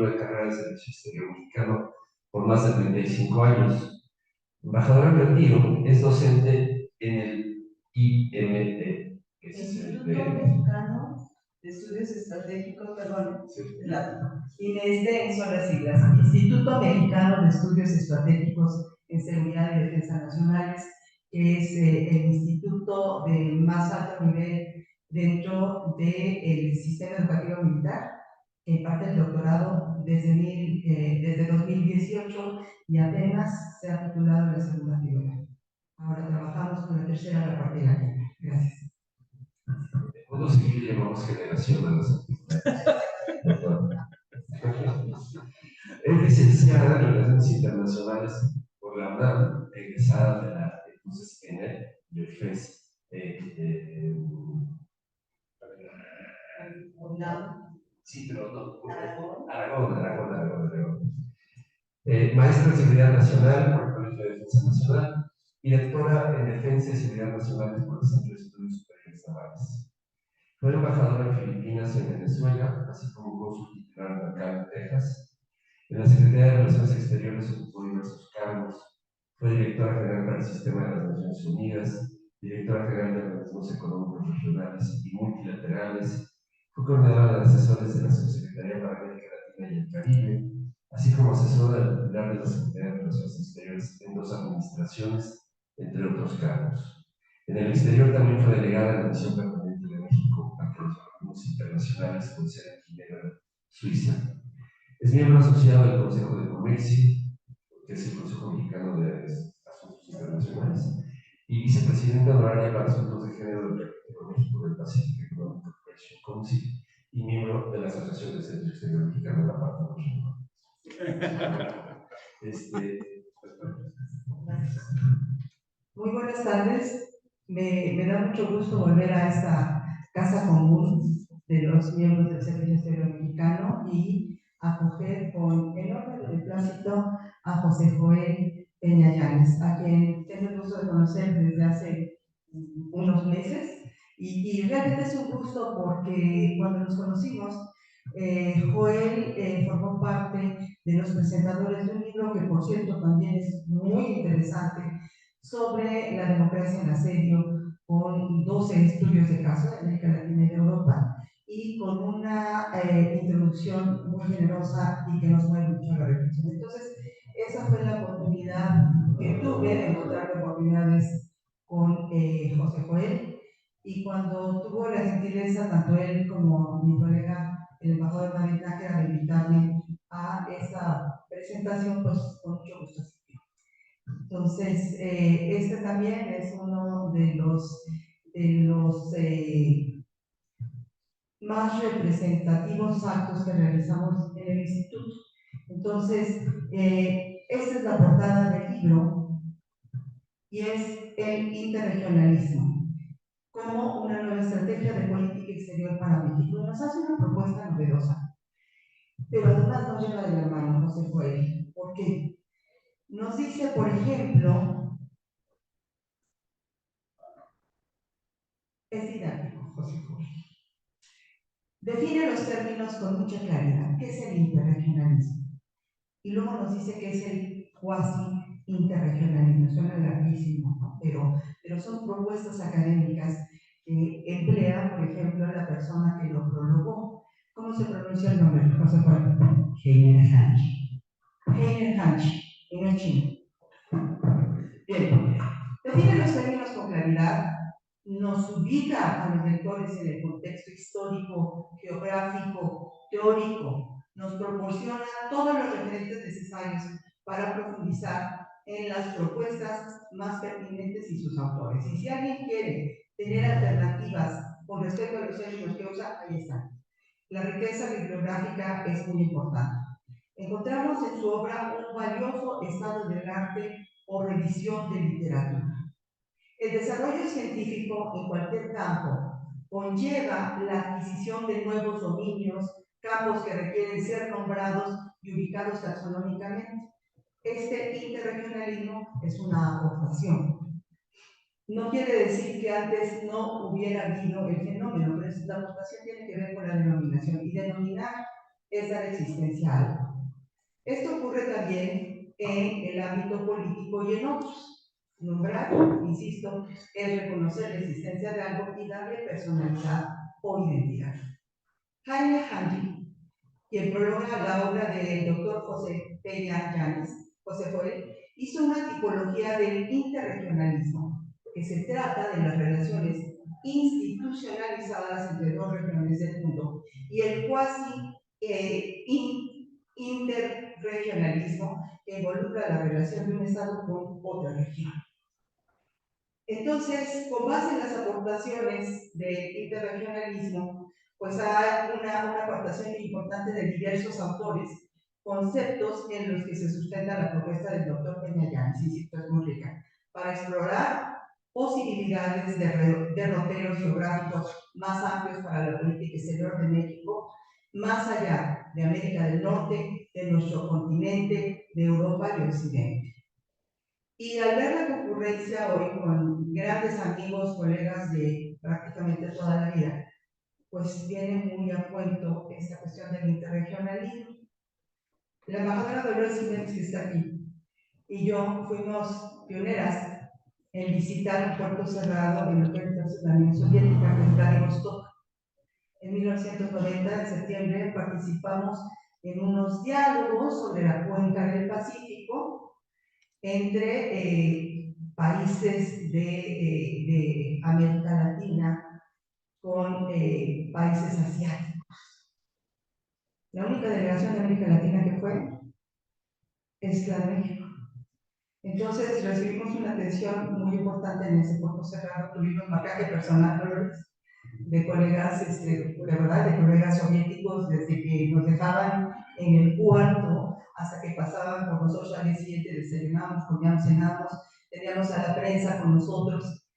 libro de carrera de Servicio Exterior Mexicano por más de 35 años. Embajador en retiro, es docente en el IME, que es Instituto Mexicano de Estudios Estratégicos, perdón, sí. INESTE son las siglas, Instituto Mexicano de Estudios Estratégicos en Seguridad y Defensa Nacionales, que es el instituto de más alto nivel dentro del sistema educativo militar, que imparte el doctorado desde 2018 y apenas se ha titulado en la segunda figura. Ahora trabajamos con la tercera, la parte de la quinta. Gracias. Puedo seguir, llamamos generación de los Es licenciada en Relaciones Internacionales por la UNAM, egresada de la entonces ENE y el FES. Sí, pero no. Aragón. Maestra en Seguridad Nacional por el Colegio de Defensa Nacional y doctora en Defensa y Seguridad Nacionales por el Centro de Estudios Superiores Navales. Fue embajadora en Filipinas y en Venezuela, así como cónsul titular en Alcalá, Texas. En la Secretaría de Relaciones Exteriores ocupó diversos cargos. Fue directora general para el Sistema de las Naciones Unidas, directora general de Organismos Económicos Regionales y Multilaterales. Fue coordinadora de asesores de la Subsecretaría para América Latina y el Caribe, así como asesora del titular de la Secretaría de Relaciones Exteriores en 2 administraciones, entre otros cargos. En el exterior también fue delegada en la misión permanente de México ante los organismos internacionales con sede en Ginebra, Suiza. Es miembro asociado del Consejo de Comercio, que es el Consejo Mexicano de Asuntos Internacionales, y vicepresidenta honoraria para Asuntos de Género del México del Pacific Economic Cooperation Council y miembro de la Asociación de Servicio Exterior Mexicano de la Parte Muy buenas tardes. Me da mucho gusto volver a esta casa común de los miembros del Servicio Exterior Mexicano y acoger con enorme beneplácito a José Joel Peña Llanes, a quien tengo el gusto de conocer desde hace unos meses. Y realmente es un gusto porque cuando nos conocimos, Joel formó parte de los presentadores de un libro que, por cierto, también es muy interesante, sobre la democracia en asedio, con 12 estudios de caso de América Latina y de Europa, y con una introducción muy generosa y que nos mueve mucho a la reflexión. Entonces, esa fue la oportunidad que tuve de encontrarme por primera vez con José Joel, y cuando tuvo la gentileza, tanto él como mi colega, el embajador David Nájera, de invitarme a esa presentación, pues con mucho gusto. Entonces, este también es uno de los más representativos actos que realizamos en el instituto. Entonces, esta es la portada del libro y es el interregionalismo como una nueva estrategia de política exterior para México. Nos hace una propuesta novedosa, pero además nos lleva de la mano José Joel. ¿Por qué? Nos dice, por ejemplo, es didáctico, José Joel. Define los términos con mucha claridad. ¿Qué es el interregionalismo? Y luego nos dice que es el cuasi interregionalismo. Suena larguísimo, ¿no? Pero son propuestas académicas que emplea, por ejemplo, la persona que lo prologó. ¿Cómo se pronuncia el nombre? José Juan. Heiner Hansch. Heiner Hansch, en el chino. Bien. Define los términos con claridad, nos ubica a los lectores en el contexto histórico, geográfico, teórico, nos proporciona todos los referentes necesarios para profundizar en las propuestas más pertinentes y sus autores. Y si alguien quiere tener alternativas con respecto a los términos que usa, ahí están. La riqueza bibliográfica es muy importante. Encontramos en su obra un valioso estado del arte o revisión de literatura. El desarrollo científico en cualquier campo conlleva la adquisición de nuevos dominios, campos que requieren ser nombrados y ubicados taxonómicamente. Este interregionalismo es una aportación. No quiere decir que antes no hubiera habido el fenómeno, pero la aportación tiene que ver con la denominación. Y denominar es dar existencia a algo. Esto ocurre también en el ámbito político y en otros. Nombrar, insisto, es reconocer la existencia de algo y darle personalidad o identidad. Jaime Handy, quien prolonga la obra del doctor José Peña Llanes, José Joel, hizo una tipología del interregionalismo, que se trata de las relaciones institucionalizadas entre dos regiones del mundo y el cuasi interregionalismo que involucra la relación de un Estado con otra región. Entonces, con base en las aportaciones del interregionalismo, pues hay una aportación importante de diversos autores, conceptos en los que se sustenta la propuesta del doctor Peña Llanes, insisto, es muy rica, para explorar posibilidades de derroteros geográficos más amplios para la política exterior de México, más allá de América del Norte, de nuestro continente, de Europa y Occidente. Y al ver la concurrencia hoy con grandes amigos, colegas de prácticamente toda la vida, pues viene muy a cuento esta cuestión del interregionalismo. La embajadora Dolores Jiménez, que está aquí, y yo fuimos pioneras en visitar un puerto cerrado en lo que era entonces la Unión Soviética, que es Vladivostok. En 1990, en septiembre, participamos en unos diálogos sobre la cuenca del Pacífico entre países de América Latina con países asiáticos. La única delegación de América Latina que fue es la de México. Entonces recibimos una atención muy importante en ese puerto cerrado, tuvimos marcaje personal, Dolores, de colegas, de verdad, de colegas soviéticos, desde que nos dejaban en el cuarto hasta que pasaban por nosotros al día siguiente, desayunamos, comíamos, cenamos, teníamos a la prensa con nosotros.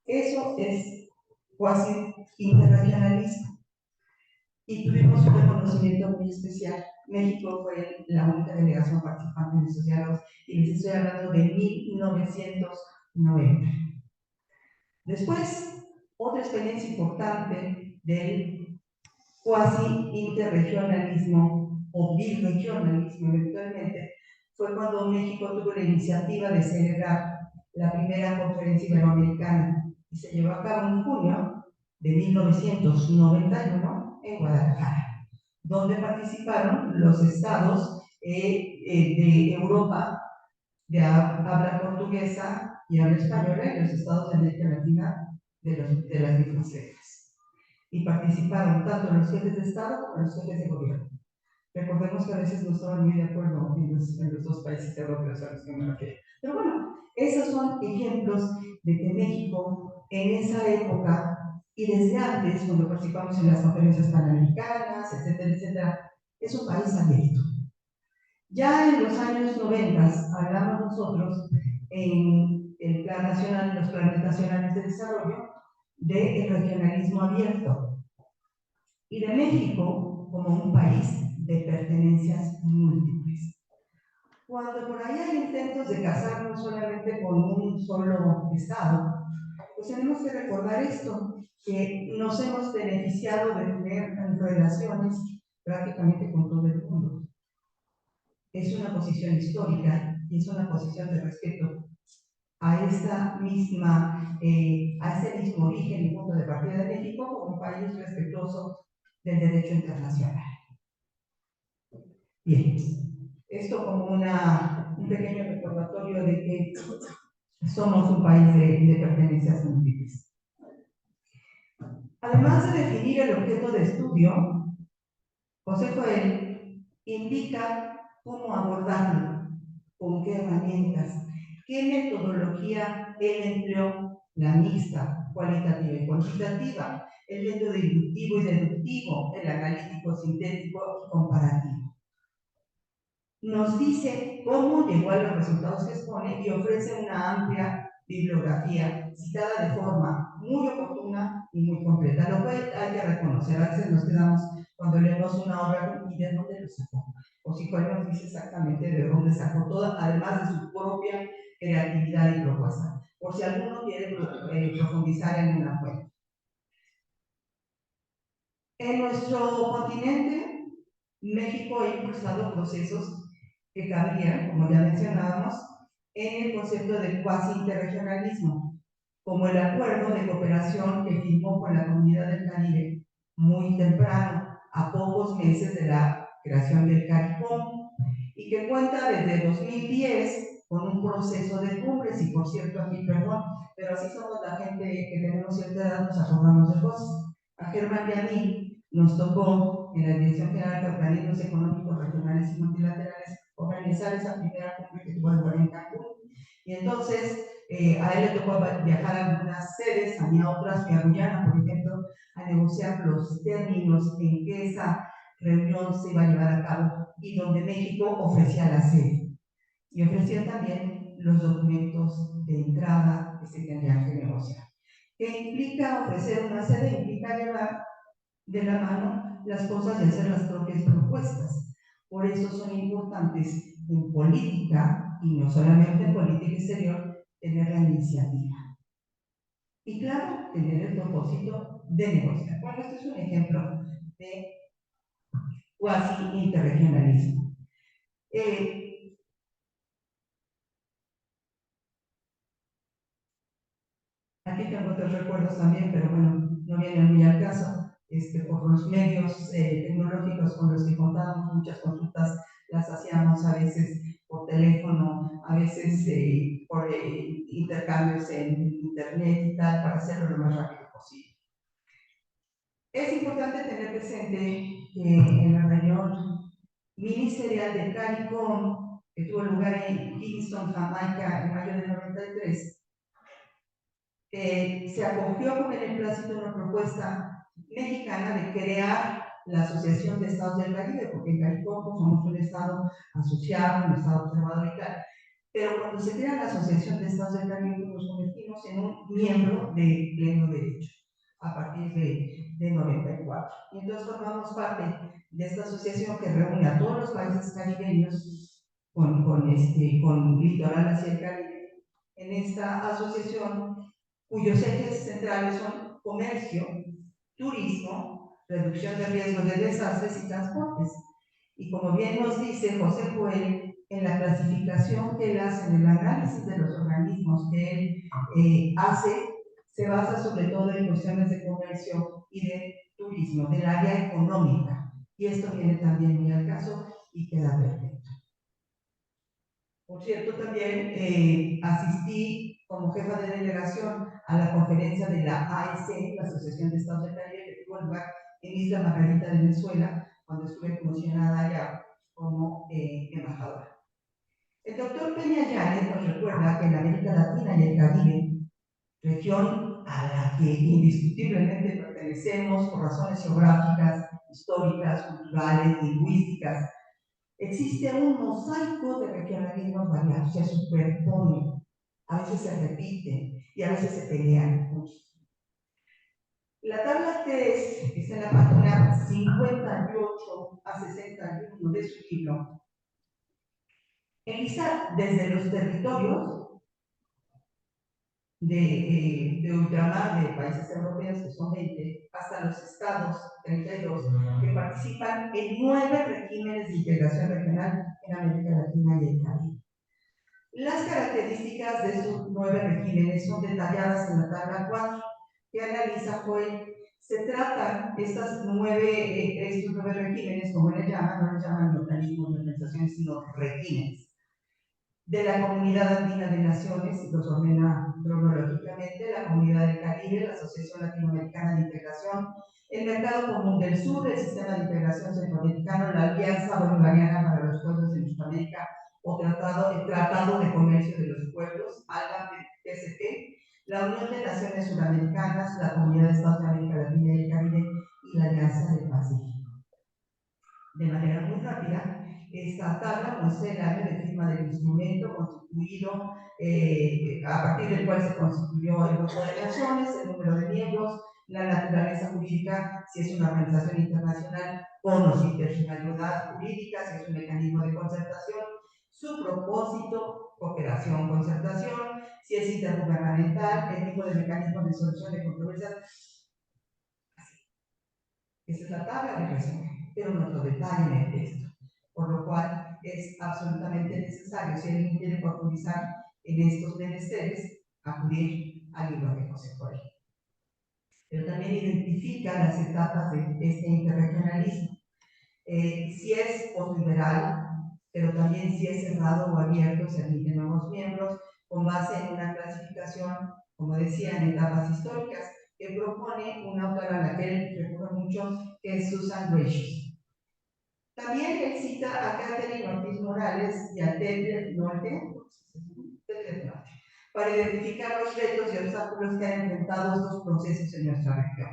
Eso es cuasi interregionalismo. Y tuvimos un reconocimiento muy especial. México fue la única delegación participante en esos diálogos, y les estoy hablando de 1990. Después, otra experiencia importante del cuasi interregionalismo o birregionalismo eventualmente fue cuando México tuvo la iniciativa de celebrar la primera conferencia iberoamericana y se llevó a cabo en junio de 1991 en Guadalajara, donde participaron los estados de Europa de habla portuguesa y habla española y los estados de América Latina de las mismas letras. Y participaron tanto los jefes de Estado como los jefes de gobierno. Recordemos que a veces no estaban muy de acuerdo en los dos países europeos a los que me refiero. Pero bueno, esos son ejemplos de que México en esa época y desde antes, cuando participamos en las conferencias panamericanas, etcétera, etcétera, es un país abierto. Ya en los años 90 hablamos nosotros en el Plan Nacional, los planes nacionales de desarrollo, del regionalismo abierto y de México como un país de pertenencias múltiples. Cuando por ahí hay intentos de casarnos solamente con un solo estado, pues tenemos que recordar esto, que nos hemos beneficiado de tener relaciones prácticamente con todo el mundo. Es una posición histórica y es una posición de respeto a esta misma, a ese mismo origen y punto de partida de México como un país respetuoso del derecho internacional. Bien, esto como un pequeño recordatorio de que somos un país de pertenencias múltiples. Además de definir el objeto de estudio, José Joel indica cómo abordarlo, con qué herramientas, qué metodología él empleó, la mixta, cualitativa y cuantitativa, el método inductivo y deductivo, el analítico, sintético y comparativo. Nos dice cómo llegó a los resultados que expone y ofrece una amplia bibliografía citada de forma muy oportuna y muy completa, lo cual hay que reconocer. A veces nos quedamos cuando leemos una obra y de dónde lo sacó, o si Joel nos dice exactamente de dónde sacó toda, además de su propia creatividad y propuesta, por si alguno quiere profundizar en una fuente. En nuestro continente México ha impulsado procesos que cabrían, como ya mencionábamos, en el concepto de cuasi interregionalismo, como el acuerdo de cooperación que firmó con la Comunidad del Caribe muy temprano, a pocos meses de la creación del CARICOM, y que cuenta desde 2010 con un proceso de cumbres, y por cierto, aquí, perdón, pero así somos la gente que tenemos cierta edad, nos acordamos de cosas. A Germán y a mí nos tocó, en la Dirección General de Organismos Económicos Regionales y Multilaterales, organizar esa primera cumbre que tuvo lugar en Cancún. Y entonces, a él le tocó viajar a algunas sedes, a mí a otras, fui a Guyana, por ejemplo, a negociar los términos en que esa reunión se iba a llevar a cabo y donde México ofrecía la sede. Y ofrecía también los documentos de entrada que se tendrían que negociar. ¿Qué implica ofrecer una sede? Implica llevar de la mano las cosas y hacer las propias propuestas. Por eso son importantes en política, y no solamente en política exterior, tener la iniciativa. Y claro, tener el propósito de negociar. Bueno, este es un ejemplo de cuasi interregionalismo. Aquí tengo otros recuerdos también, pero bueno, no vienen muy al caso. Por los medios tecnológicos con los que contábamos, muchas consultas las hacíamos a veces por teléfono, a veces por intercambios en internet y tal, para hacerlo lo más rápido posible. Es importante tener presente que en la reunión ministerial de CARICOM, que tuvo lugar en Kingston, Jamaica, en mayo del 93, se acogió con el beneplácito una propuesta mexicana de crear la Asociación de Estados del Caribe, porque en CARICOM somos un Estado asociado, un Estado observador y tal. Pero cuando se crea la Asociación de Estados del Caribe, nos convertimos en un miembro de pleno derecho a partir de 94. Y entonces formamos parte de esta asociación que reúne a todos los países caribeños con litoral hacia el Caribe. En esta asociación, cuyos ejes centrales son comercio, turismo, reducción de riesgos de desastres y transportes. Y como bien nos dice José Joel, en la clasificación que él hace, en el análisis de los organismos que él hace, se basa sobre todo en cuestiones de comercio y de turismo, del área económica. Y esto viene también muy al caso y queda perfecto. Por cierto, también asistí como jefa de delegación a la conferencia de la AEC, la Asociación de Estados del Caribe, que tuvo lugar en Isla Margarita, Venezuela, cuando estuve promocionada allá como embajadora. El doctor Peña Llanes nos recuerda que en América Latina y el Caribe, región a la que indiscutiblemente pertenecemos por razones geográficas, históricas, culturales, lingüísticas, existe un mosaico de regionalismos variados, se superponen, a veces se repiten y a veces se pelean mucho. La tabla 3, que está en la página 58 a 61 de su libro, enlista desde los territorios de ultramar de países europeos, que son 20, hasta los estados, 32, que participan en 9 regímenes de integración regional en América Latina y el Caribe. Las características de estos 9 regímenes son detalladas en la tabla 4, que analiza Joel. Se tratan estos 9 regímenes, como le llaman, no le llaman organismos de organizaciones, sino regímenes de la Comunidad Andina de Naciones, los ordena cronológicamente, la Comunidad del Caribe, la Asociación Latinoamericana de Integración, el Mercado Común del Sur, el Sistema de Integración Centroamericano, la Alianza Bolivariana para los Pueblos de Mesoamérica, o el Tratado de Comercio de los Pueblos, ALBA-PCP, la Unión de Naciones Suramericanas, la Comunidad de Estados de América Latina y el Caribe y la Alianza del Pacífico. De manera muy rápida, esta tabla muestra el año de firma del instrumento constituido, a partir del cual se constituyó el grupo de naciones, el número de miembros, la naturaleza jurídica, si es una organización internacional con o sin personalidad jurídica, si es un mecanismo de concertación, su propósito, cooperación, concertación, si es intergubernamental, el tipo de mecanismo de solución de controversias. Esa es la tabla de resumen. pero nos lo detalla en el texto, por lo cual es absolutamente necesario, si alguien quiere profundizar en estos menesteres, acudir al libro de José Coelho. Pero también identifica las etapas de este interregionalismo. Si es posliberal, pero también si es cerrado o abierto, se admiten nuevos miembros, con base en una clasificación, como decía, en etapas históricas, que propone una autora a la que él recurre mucho, que es Susan Gracious. También él cita a Catherine Ortiz Morales y a Tedder Norte para identificar los retos y obstáculos que han enfrentado estos procesos en nuestra región.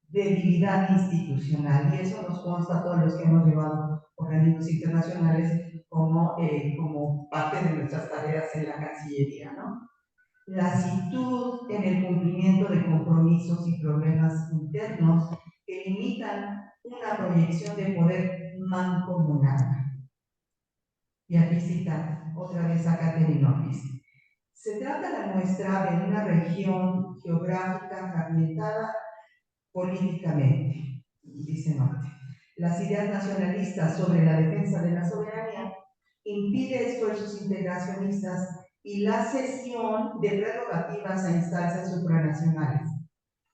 Debilidad institucional, y eso nos consta a todos los que hemos llevado organismos internacionales como parte de nuestras tareas en la Cancillería, ¿no? Lasitud en el cumplimiento de compromisos y problemas internos que limitan una proyección de poder mancomunada. Y aquí cita otra vez a Catherine Ortiz. Se trata la muestra de una región geográfica fragmentada políticamente, dice Norte. Las ideas nacionalistas sobre la defensa de la soberanía impide esfuerzos integracionistas y la cesión de prerrogativas a instancias supranacionales.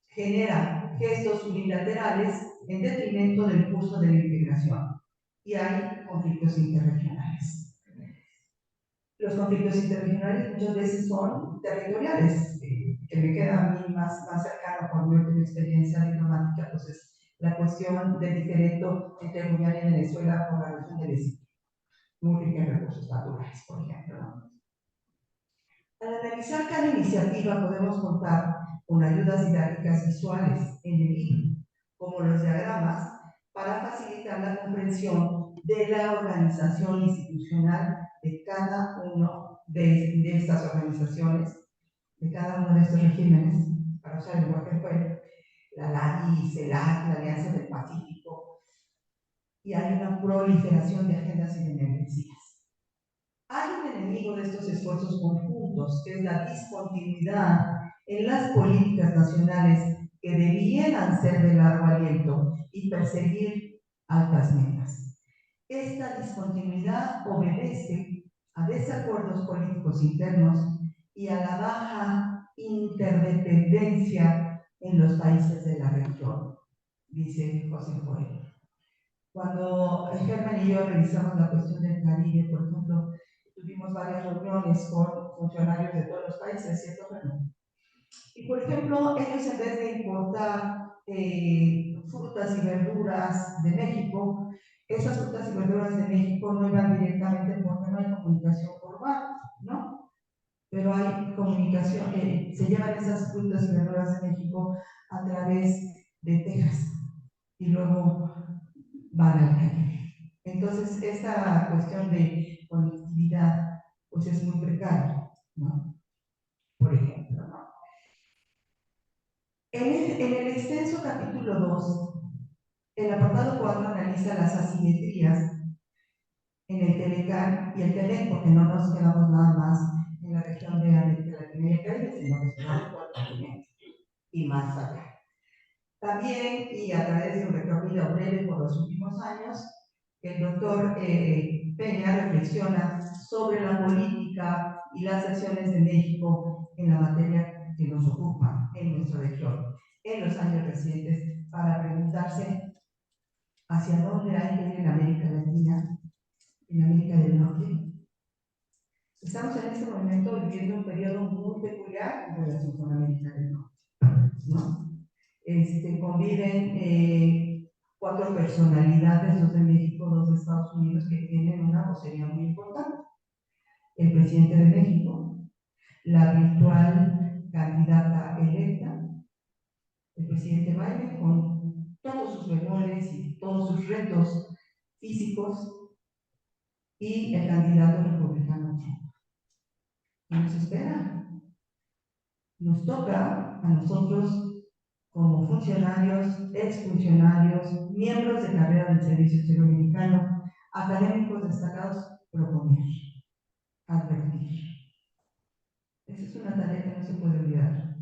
Genera gestos unilaterales en detrimento del curso de la integración y hay conflictos interregionales. Los conflictos interregionales muchas veces son territoriales, que me queda a mí más cercano por mi última experiencia diplomática, pues es la cuestión del diferendo entre Guyana y Venezuela por la región del Essequibo, muy rica en recursos naturales, por ejemplo, ¿no? Al analizar cada iniciativa podemos contar con ayudas didácticas visuales en el libro, como los diagramas, para facilitar la comprensión de la organización institucional de cada uno de estas organizaciones, de cada uno de estos regímenes, para usar el lenguaje de Coelho, la LADI, CELAC, la Alianza del Pacífico, y hay una proliferación de agendas y de membresías. Hay un enemigo de estos esfuerzos conjuntos, que es la discontinuidad en las políticas nacionales que debieran ser de largo aliento y perseguir altas metas. Esta discontinuidad obedece a desacuerdos políticos internos y a la baja interdependencia en los países de la región, dice José Coelho. Cuando Germán y yo revisamos la cuestión del Caribe, por ejemplo, tuvimos varias reuniones con funcionarios de todos los países, ¿cierto? Y por ejemplo, ellos en vez de importar frutas y verduras de México, esas frutas y verduras de México no iban directamente porque no hay comunicación por barco, ¿no? Pero hay comunicación, se llevan esas frutas y verduras de México a través de Texas y luego van al Caribe. Entonces, esta cuestión de conectividad pues es muy precaria, ¿no? Por ejemplo, ¿no? En el extenso capítulo 2, el apartado 4 analiza las asimetrías en el Telecán y el Telec, porque no nos quedamos nada más en la región de América Latina y el Caribe, sino que estamos por el continente y más allá. También, y a través de un recorrido breve por los últimos años, el doctor Peña reflexiona sobre la política y las acciones de México en la materia que nos ocupa en nuestra región en los años recientes, para preguntarse hacia dónde hay que ir en América Latina, en América del Norte. Estamos en este momento viviendo un periodo muy peculiar en relación con América del Norte, ¿no? Conviven 4 personalidades, 2 de México, 2 de Estados Unidos, que tienen una vocería muy importante. El presidente de México, la virtual candidata electa, el presidente Biden, con todos sus bemoles y todos sus retos físicos, y el candidato republicano Trump. ¿Qué nos espera? Nos toca a nosotros, como funcionarios, exfuncionarios, miembros de carrera del Servicio Exterior Mexicano, académicos destacados, proponer, advertir. Esa es una tarea que no se puede olvidar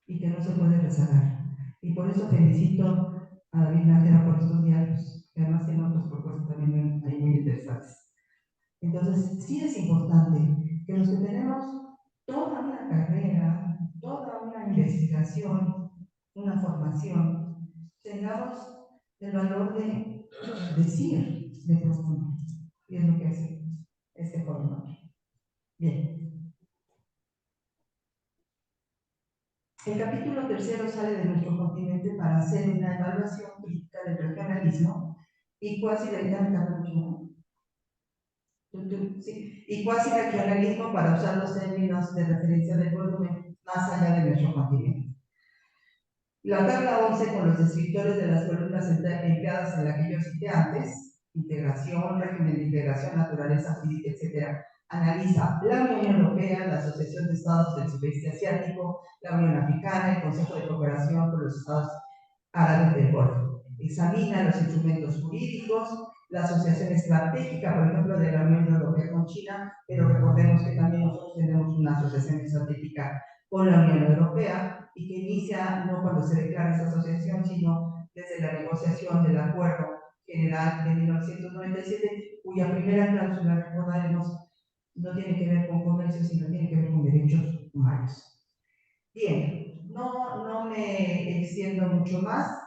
y que no se puede rezagar. Y por eso felicito a David Nájera por estos diálogos, que además tiene otras propuestas también ahí muy interesantes. Entonces, sí es importante que los que tenemos toda una carrera, toda una investigación, una formación, tengamos el valor de decir, de proponer. Y es lo que hace este foro. Bien. El capítulo tercero sale de nuestro continente para hacer una evaluación crítica del regionalismo y cuasi sí, y cuasi regionalismo para usar los términos de referencia del volumen más allá de nuestro continente. La tabla 11 con los descriptores de las columnas empleadas en la que yo cité antes, integración, régimen de integración, naturaleza jurídica, etc., analiza la Unión Europea, la Asociación de Estados del Sudeste Asiático, la Unión Africana, el Consejo de Cooperación con los Estados Árabes del Golfo. Examina los instrumentos jurídicos, la asociación estratégica, por ejemplo, de la Unión Europea con China, pero recordemos que también nosotros tenemos una asociación estratégica con la Unión Europea y que inicia no cuando se declara esa asociación, sino desde la negociación del Acuerdo General de 1997, cuya primera cláusula, recordaremos, no tiene que ver con comercio, sino tiene que ver con derechos humanos. Bien, no me extiendo mucho más.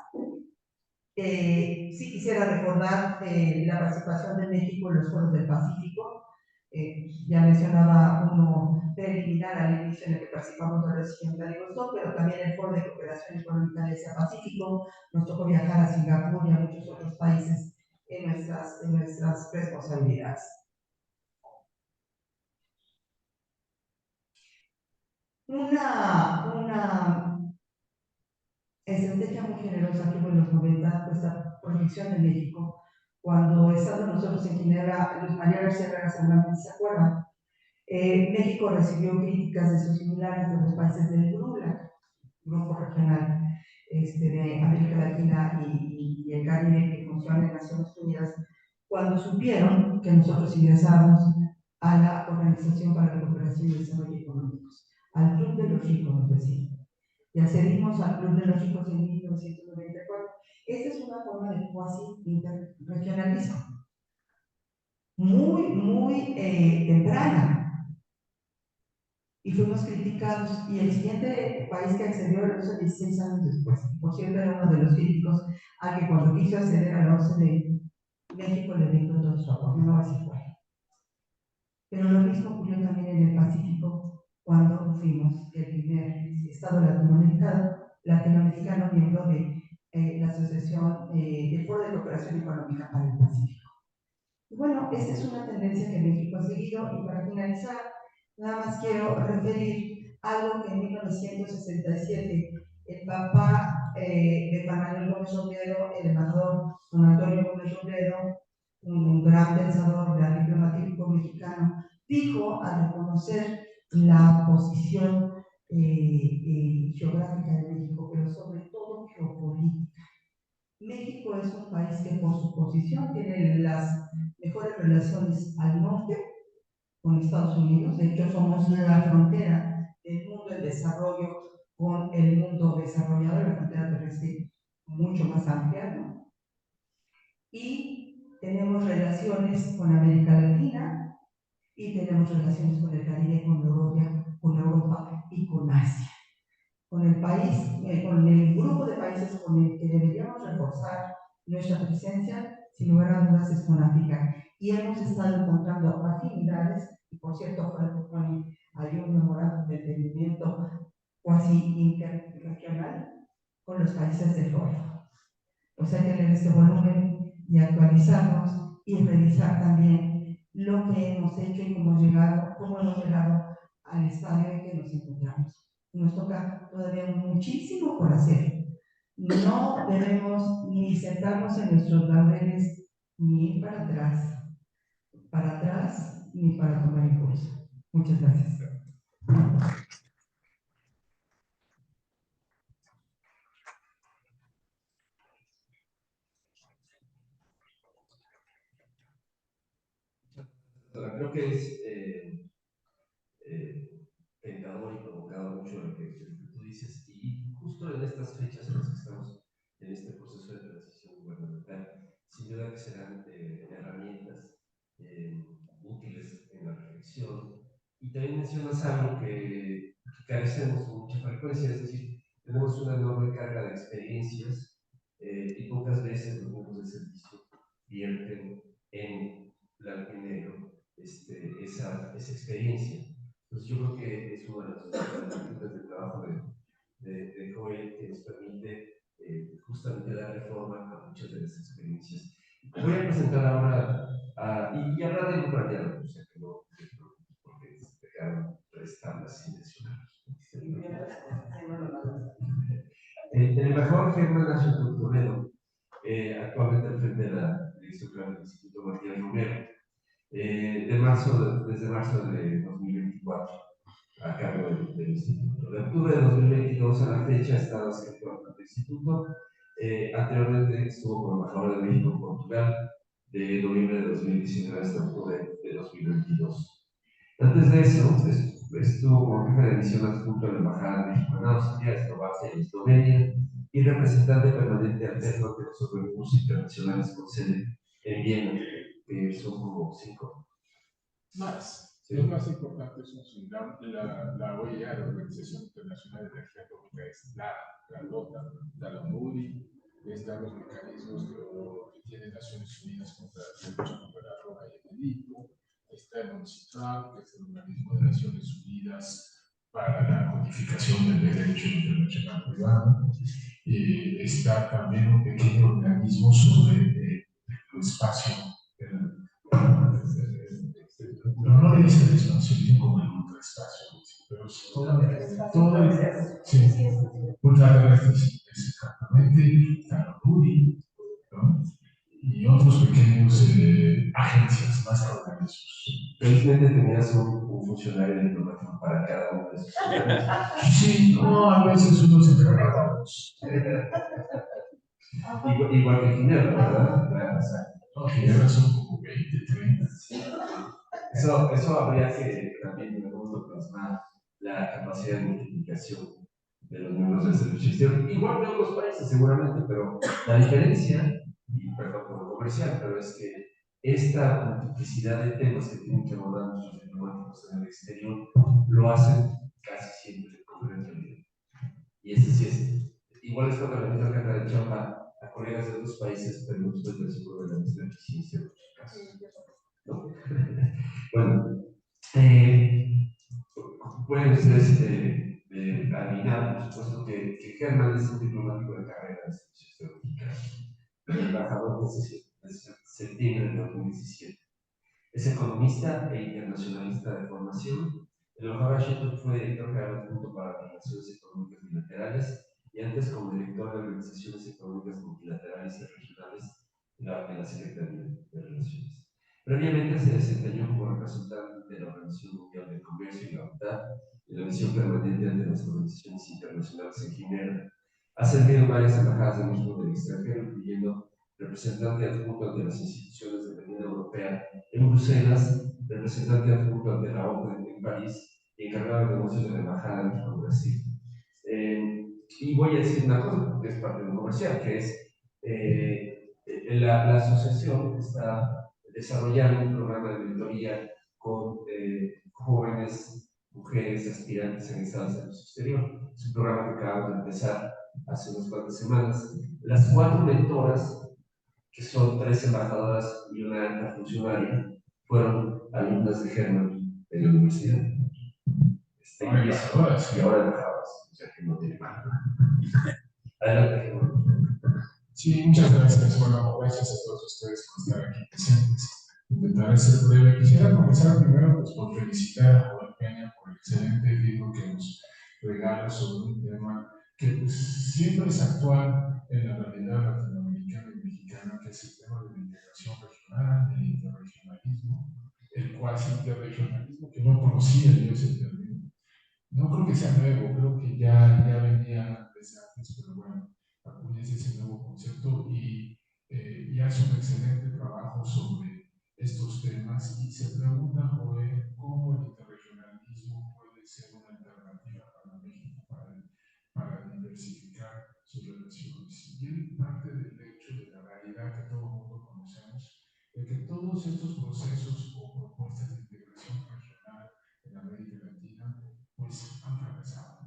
Sí quisiera recordar la participación de México en los foros del Pacífico. Ya mencionaba uno preliminar al inicio en el que participamos de la región de Vladivostok, pero también el Foro de Cooperación Económica de Asia-Pacífico. Nos tocó viajar a Singapur y a muchos otros países en nuestras responsabilidades. Una estrategia muy generosa que hubo en los 90 fue esta proyección de México, cuando estando nosotros en Ginebra, Luis María García Herrera seguramente se acuerdan, México recibió críticas de sus similares de los países del GRULAC, Grupo Regional de América Latina y el Caribe, que funciona en Naciones Unidas, cuando supieron que nosotros ingresamos a la Organización para la Cooperación y el Desarrollo Económicos, al Club de los Ricos, nos decían. Y accedimos al Club de los Ricos en 1994. Esta es una forma de cuasi interregionalismo, muy temprana. Y fuimos criticados, y el siguiente país que accedió a la OCDE 16 años después. Por cierto, era uno de los críticos a que cuando quiso acceder a la OCDE, México le brindó todo su apoyo, no así fue. Pero lo mismo ocurrió también en el Pacífico, cuando fuimos el primer Estado latinoamericano miembro de la Asociación del Foro de Cooperación Económica para el Pacífico. Y bueno, esta es una tendencia que México ha seguido, y para finalizar, nada más quiero referir algo que en 1967 el papá de Juan Manuel Gómez Robledo, el embajador Don Antonio Gómez Robledo, un gran pensador diplomático mexicano, dijo al reconocer la posición geográfica de México, pero sobre todo geopolítica. México es un país que por su posición tiene las mejores relaciones al norte con Estados Unidos. De hecho, somos la frontera del mundo en desarrollo con el mundo desarrollado, la frontera terrestre mucho más amplia, ¿no? Y tenemos relaciones con América Latina, y tenemos relaciones con el Caribe, con Europa y con Asia. Con el país, con el grupo de países con el que deberíamos reforzar nuestra presencia, sin lugar a dudas, es con África. Y hemos estado encontrando afinidades, y por cierto, hay un memorándum de entendimiento cuasi interregional con los países del Golfo. O sea, que tener este volumen y actualizarnos y revisar también lo que hemos hecho y cómo hemos llegado al estadio en que nos encontramos. Nos toca todavía muchísimo por hacer. No debemos ni sentarnos en nuestros laureles, ni ir para atrás, ni para tomar impulso. Muchas gracias. Creo que es tentador y provocador mucho lo que tú dices, y justo en estas fechas en las que estamos en este proceso de transición gubernamental, sin duda que serán herramientas útiles en la reflexión. Y también mencionas algo que carecemos con mucha frecuencia, es decir, tenemos una enorme carga de experiencias y pocas veces los grupos de servicio vierten en blanco y negro esa experiencia. Entonces yo creo que es una de las virtudes del trabajo de Joel que nos permite justamente darle forma a muchas de las experiencias. Voy a presentar ahora, y hablar de un radiado, o sea que no te preocupes porque se dejaron tres tablas sin mencionar. El embajador Germán Nacho Toledo, actualmente al frente de la Dirección General del Instituto Matías Romero, desde marzo de 2024, a cargo del Instituto. De octubre de 2022 a la fecha ha estado adscrito al Instituto. Anteriormente estuvo como embajador de México en Portugal, de noviembre de 2019 hasta octubre de 2022. Antes de eso, estuvo como jefe de misión adjunto a la Embajada de México en Austria, Eslovaquia y Eslovenia, y representante permanente alterno de los organismos internacionales con sede en Viena, que son como 5. Más. Sí. Los más importantes son la OEA, la Organización Internacional de Energía Atómica, es la LOTA, la MUDI, están los mecanismos que tienen Naciones Unidas contra la lucha contra la droga y el delito, está el UNCITRAL, que es el organismo de Naciones Unidas para la codificación del derecho internacional privado, está también un pequeño organismo sobre el espacio, no le dicen espacio, dicen como el ultraespacio, pero es todo el, sí, ultraterrestres, exactamente, Tarapuri, ¿no? Y otros pequeños agencias, más que organismos. Felizmente tenías un funcionario diplomático para cada uno de esos. Sí, no, a veces uno se encarga de los. Igual que Ginebra, ¿verdad? No, Ginebra son como 20, 30. Eso habría que también en algún momento plasmar la capacidad de multiplicación de los miembros del servicio exterior. Igual de otros países, seguramente, pero la diferencia, y perdón por lo comercial, pero es que esta multiplicidad de temas que tienen que abordar nuestros diplomáticos en el exterior lo hacen casi siempre con gran calidad. Y ese sí es. Igual es cuando la misma carga de chamba a colegas de otros países, pero no estoy tan seguro de la misma eficiencia en otros casos. ¿No? Bueno, pueden ustedes adivinar, por supuesto, que Germán es un diplomático de carrera de servicio exterior, embajador desde septiembre de 2017. Es economista e internacionalista de formación. El embajador Shetland fue director general adjunto para relaciones económicas bilaterales y antes como director de organizaciones económicas multilaterales y regionales de la Secretaría de Relaciones. Previamente se desempeñó como representante de la Organización Mundial del Comercio y la OTAN en la misión permanente ante las organizaciones internacionales en Ginebra. Ha servido en varias embajadas de México del extranjero, incluyendo representante adjunto ante las instituciones de la Unión Europea en Bruselas, representante adjunto ante la OTAN en París y encargado de negocios de la Embajada de México en Brasil. Y voy a decir una cosa, que es parte de lo comercial, que es la asociación está desarrollando un programa de mentoría con jóvenes mujeres aspirantes en estados de servicio exterior. Es un programa que acabamos de empezar hace unas cuantas semanas. Las 4 mentoras, que son 3 embajadoras y una alta funcionaria, fueron alumnas de Germán en la universidad. Y ahora embajadoras, o sea que no tiene mal. Adelante, Germán. Sí, muchas gracias. Bueno, gracias a todos ustedes por estar aquí presentes. Intentaré ser breve. Quisiera comenzar primero pues, por felicitar a Joel Peña por el excelente libro que nos regala sobre un tema que pues, siempre es actual en la realidad latinoamericana y mexicana, que es el tema de la integración regional, el interregionalismo, el cuasi interregionalismo, que no conocía yo ese término. No creo que sea nuevo, creo que ya venía desde antes, pero bueno, acuñes ese nuevo concepto y hace un excelente trabajo sobre estos temas y se pregunta, Joel, cómo el interregionalismo puede ser una alternativa para México para diversificar sus relaciones. Y él parte del hecho de la realidad que todo el mundo todos estos procesos o propuestas de integración regional en América Latina, pues han fracasado.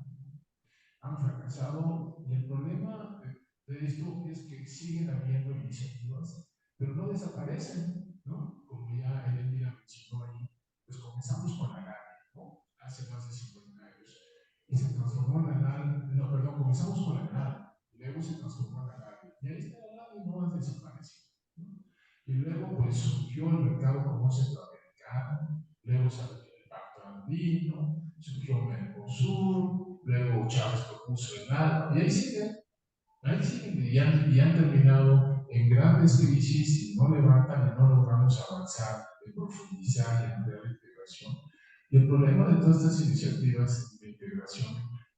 Han fracasado y el problema de esto es que siguen habiendo iniciativas, pero no desaparecen, ¿no? Como ya Elvira mencionó ahí, pues comenzamos con la GANI, ¿no? Hace más de 50 años, y se transformó en la GANI, no, perdón, comenzamos con la GANI, y luego se transformó en la GANI, y ahí está la GANI, no ha desaparecido, ¿no? Y luego pues surgió el mercado como centroamericano, luego salió el Pacto Andino, surgió Mercosur, luego Chávez propuso el NAFTA, y ahí siguen, y han terminado en grandes crisis y no levantan y no logramos avanzar, en profundizar y ampliar la integración. Y el problema de todas estas iniciativas de integración,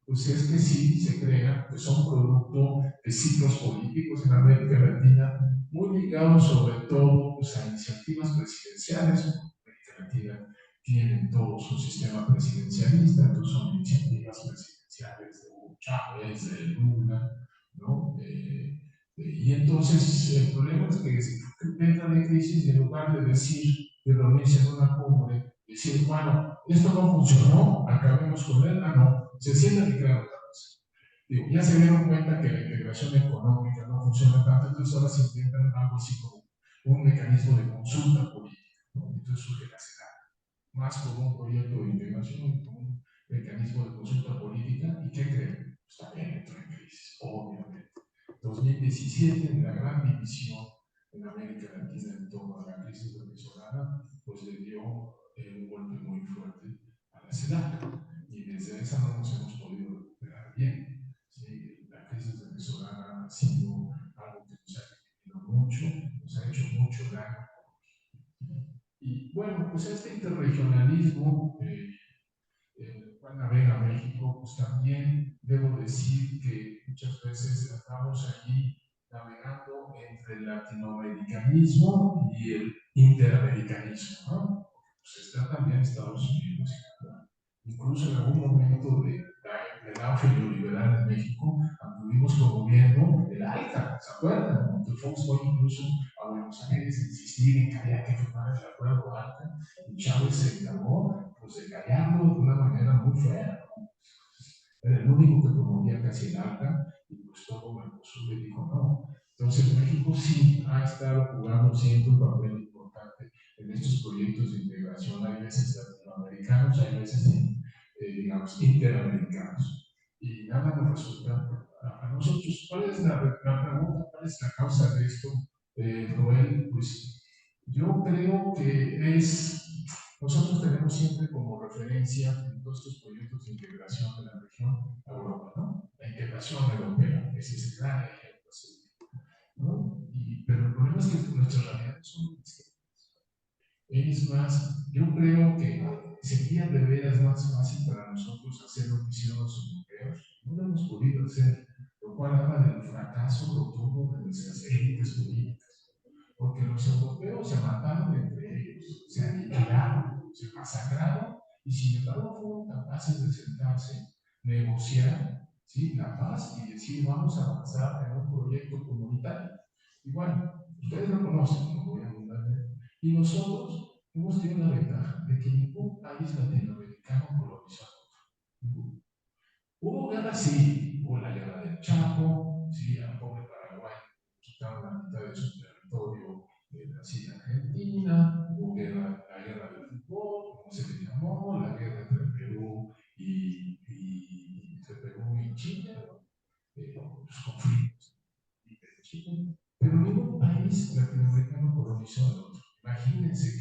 pues es que sí se crean, que son producto de ciclos políticos en América Latina, muy ligados sobre todo pues, a iniciativas presidenciales. América Latina tienen todos un sistema presidencialista, entonces son iniciativas presidenciales de Hugo Chávez, de Lula, ¿no? Y entonces el problema es que entra de crisis y en lugar de decir, de reunirse en una cumbre, decir, bueno, esto no funcionó, acabemos con él, no, se sientan y crean otra cosa. Digo, ya se dieron cuenta que la integración económica no funciona tanto, entonces ahora se intentan algo así como un mecanismo de consulta política, ¿no? Entonces surge la CEDAW, más como un proyecto de integración, como un mecanismo de consulta política, ¿y qué creen? Pues también entró en crisis, obviamente. 2017, en la gran división en América Latina en torno a la crisis venezolana, pues le dio un golpe muy fuerte a la CEDAW, y desde esa no nos hemos podido recuperar bien. ¿Sí? La crisis venezolana ha sido algo que nos ha dividido mucho, nos ha hecho mucho daño. Y bueno, pues este interregionalismo cual navega México, pues también debo decir que muchas veces estamos allí navegando entre el latinoamericanismo y el interamericanismo, ¿no? Pues está también Estados Unidos y Canadá. Incluso en algún momento del auge neoliberal en México, anduvimos promoviendo el ALCA, ¿se acuerdan? ¿No? Que Fox fue incluso a Buenos Aires a insistir en que había que firmar el acuerdo ALCA, y Chávez se encargó pues, de callarlo de una manera muy fea, ¿no? Era el único que promovía casi el ALCA, y pues todo Mercosur le dijo no. Entonces México sí ha estado jugando siempre un papel importante en estos proyectos de integración, hay veces latinoamericanos, hay veces digamos interamericanos, y nada nos resulta a nosotros. ¿Cuál es la pregunta? ¿Cuál es la causa de esto, Joel? Pues yo creo que nosotros tenemos siempre como referencia en todos estos proyectos de integración de la región a Europa, ¿no? La integración europea, ese es el gran ejemplo, ¿no? Pero el problema es que nuestras realidades son distintas. Es más, yo creo que sería de veras más fácil para nosotros hacer lo que hicieron los europeos. No lo hemos podido hacer, lo cual habla del fracaso rotundo de nuestras élites políticas. Porque los europeos se mataron entre ellos, se aniquilaron, se masacraron, y sin embargo fueron capaces de sentarse, negociar, ¿sí?, la paz y decir vamos a avanzar en un proyecto comunitario. Y bueno, ustedes lo conocen, no voy a abundarme. Y nosotros hemos tenido la ventaja de que ningún país latinoamericano colonizó a otro. Hubo guerras, sí, hubo la guerra del Chaco, sí, al pobre Paraguay quitaron la mitad de su territorio de Brasil y Argentina, hubo la guerra del fútbol, como se le llamó, la guerra entre Perú y Chile, los conflictos de Chile, pero ningún país latinoamericano colonizó al otro. Imagínense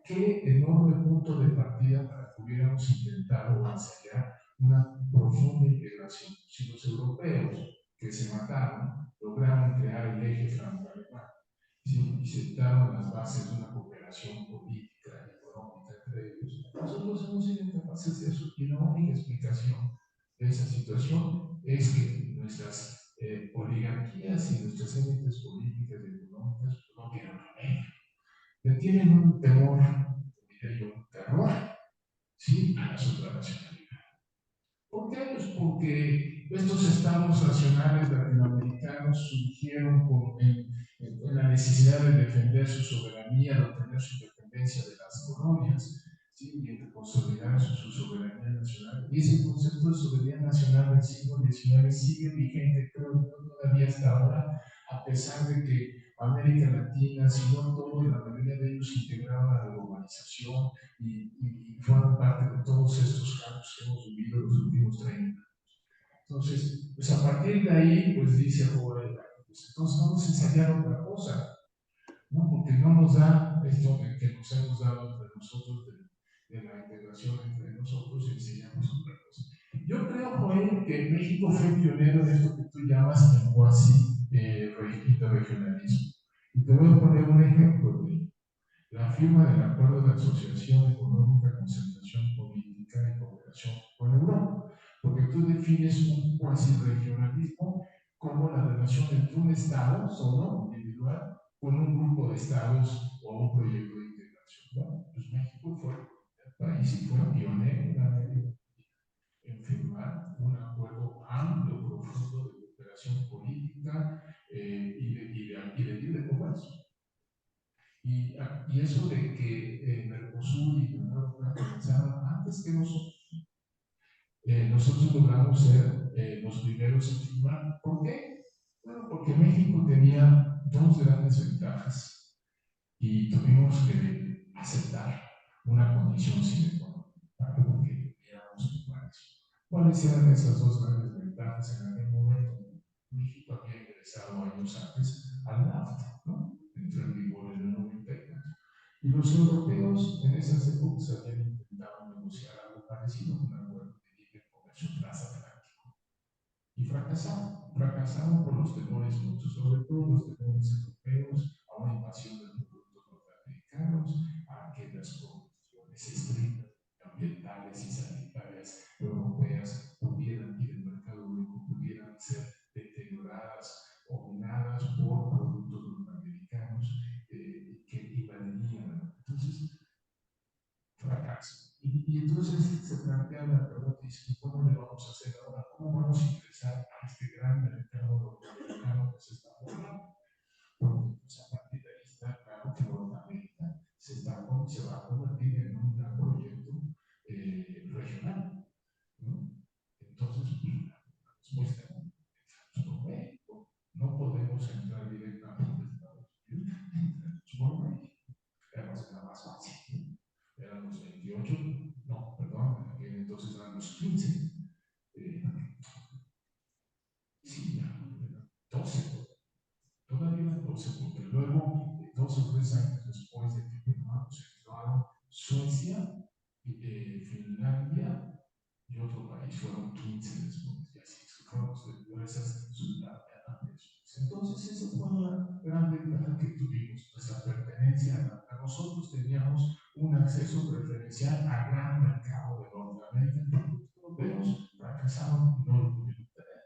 qué enorme punto de partida para que hubiéramos intentado ensayar una profunda integración. Si los europeos que se mataron lograron crear el eje franco-alemán, ¿sí?, y sentaron las bases de una cooperación política y económica entre ellos, nosotros hemos sido incapaces de eso, y la única explicación de esa situación es que nuestras oligarquías y nuestras élites políticas y económicas no tienen remedio. Le tienen un temor, diría yo, un terror, ¿sí?, a la supranacionalidad. ¿Por qué? Pues porque estos estados nacionales latinoamericanos surgieron en la necesidad de defender su soberanía, de obtener su independencia de las colonias, ¿sí? Y de consolidar su soberanía nacional. Y ese concepto de soberanía nacional del siglo XIX sigue vigente, creo que todavía hasta ahora, a pesar de que América Latina, si no todo, y la mayoría de ellos integraron a la globalización y fueron parte de todos estos cambios que hemos vivido en los últimos 30 años. Entonces, pues a partir de ahí, pues dice Joel, pues entonces vamos a ensayar otra cosa, ¿no? Porque no nos da esto que nos hemos dado entre nosotros de la integración entre nosotros y enseñamos otra cosa. Yo creo, Joel, que México fue pionero en esto que tú llamas el cuasi interregionalismo. Y te voy a poner un ejemplo de la firma del Acuerdo de Asociación Económica, Concentración Política y Cooperación con Europa. Porque tú defines un cuasi regionalismo como la relación entre un Estado solo, individual, con un grupo de estados o un proyecto de integración. Bueno, pues México fue el país y fue pionero en América en firmar un acuerdo amplio, profundo de cooperación política y de libre comercio. Y eso de que Mercosur y la Unión Europea comenzaron antes que nosotros. Nosotros logramos ser los primeros en firmar. ¿Por qué? Bueno, porque México tenía dos grandes ventajas y tuvimos que aceptar una condición sine qua non para que éramos iguales. ¿Cuáles eran esas dos grandes ventajas en aquel momento? México había ingresado años antes al NAFTA, ¿no? Entró en vigor en el 94. Y los europeos en esas épocas habían intentado negociar algo parecido, un acuerdo de libre comercio transatlántico. Y fracasaron por los temores muchos, sobre todo los temores europeos, a una invasión de los productos norteamericanos, a que las condiciones estrictas ambientales y sanitarias europeas pudieran, y del mercado único pudieran ser deterioradas o minadas por productos norteamericanos que invadirían. Entonces, fracaso. Y entonces se plantea la pregunta, ¿y cómo le vamos a hacer ahora? ¿Cómo vamos a ingresar a este gran mercado norteamericano que se está formando? Porque pues, a partir de ahí está claro que Norteamérica se va a convertir en un gran proyecto regional, ¿no? Entonces, pues, muy seguro, por México. No podemos entrar directamente a Estados Unidos, entramos por México. Además, era más fácil. Eran los 28, no, perdón, entonces eran los 15. Sí, ya, 12, todavía 12, porque luego, 2 o 3 años después de que firmamos, se firmaron Suecia, Finlandia y otro país, fueron 15 después, y así fueron esas entonces, esa fue una gran ventaja que tuvimos, nuestra pertenencia a nosotros teníamos un acceso preferencial al gran mercado de Norteamérica. Los europeos fracasaron, no lo pudieron tener.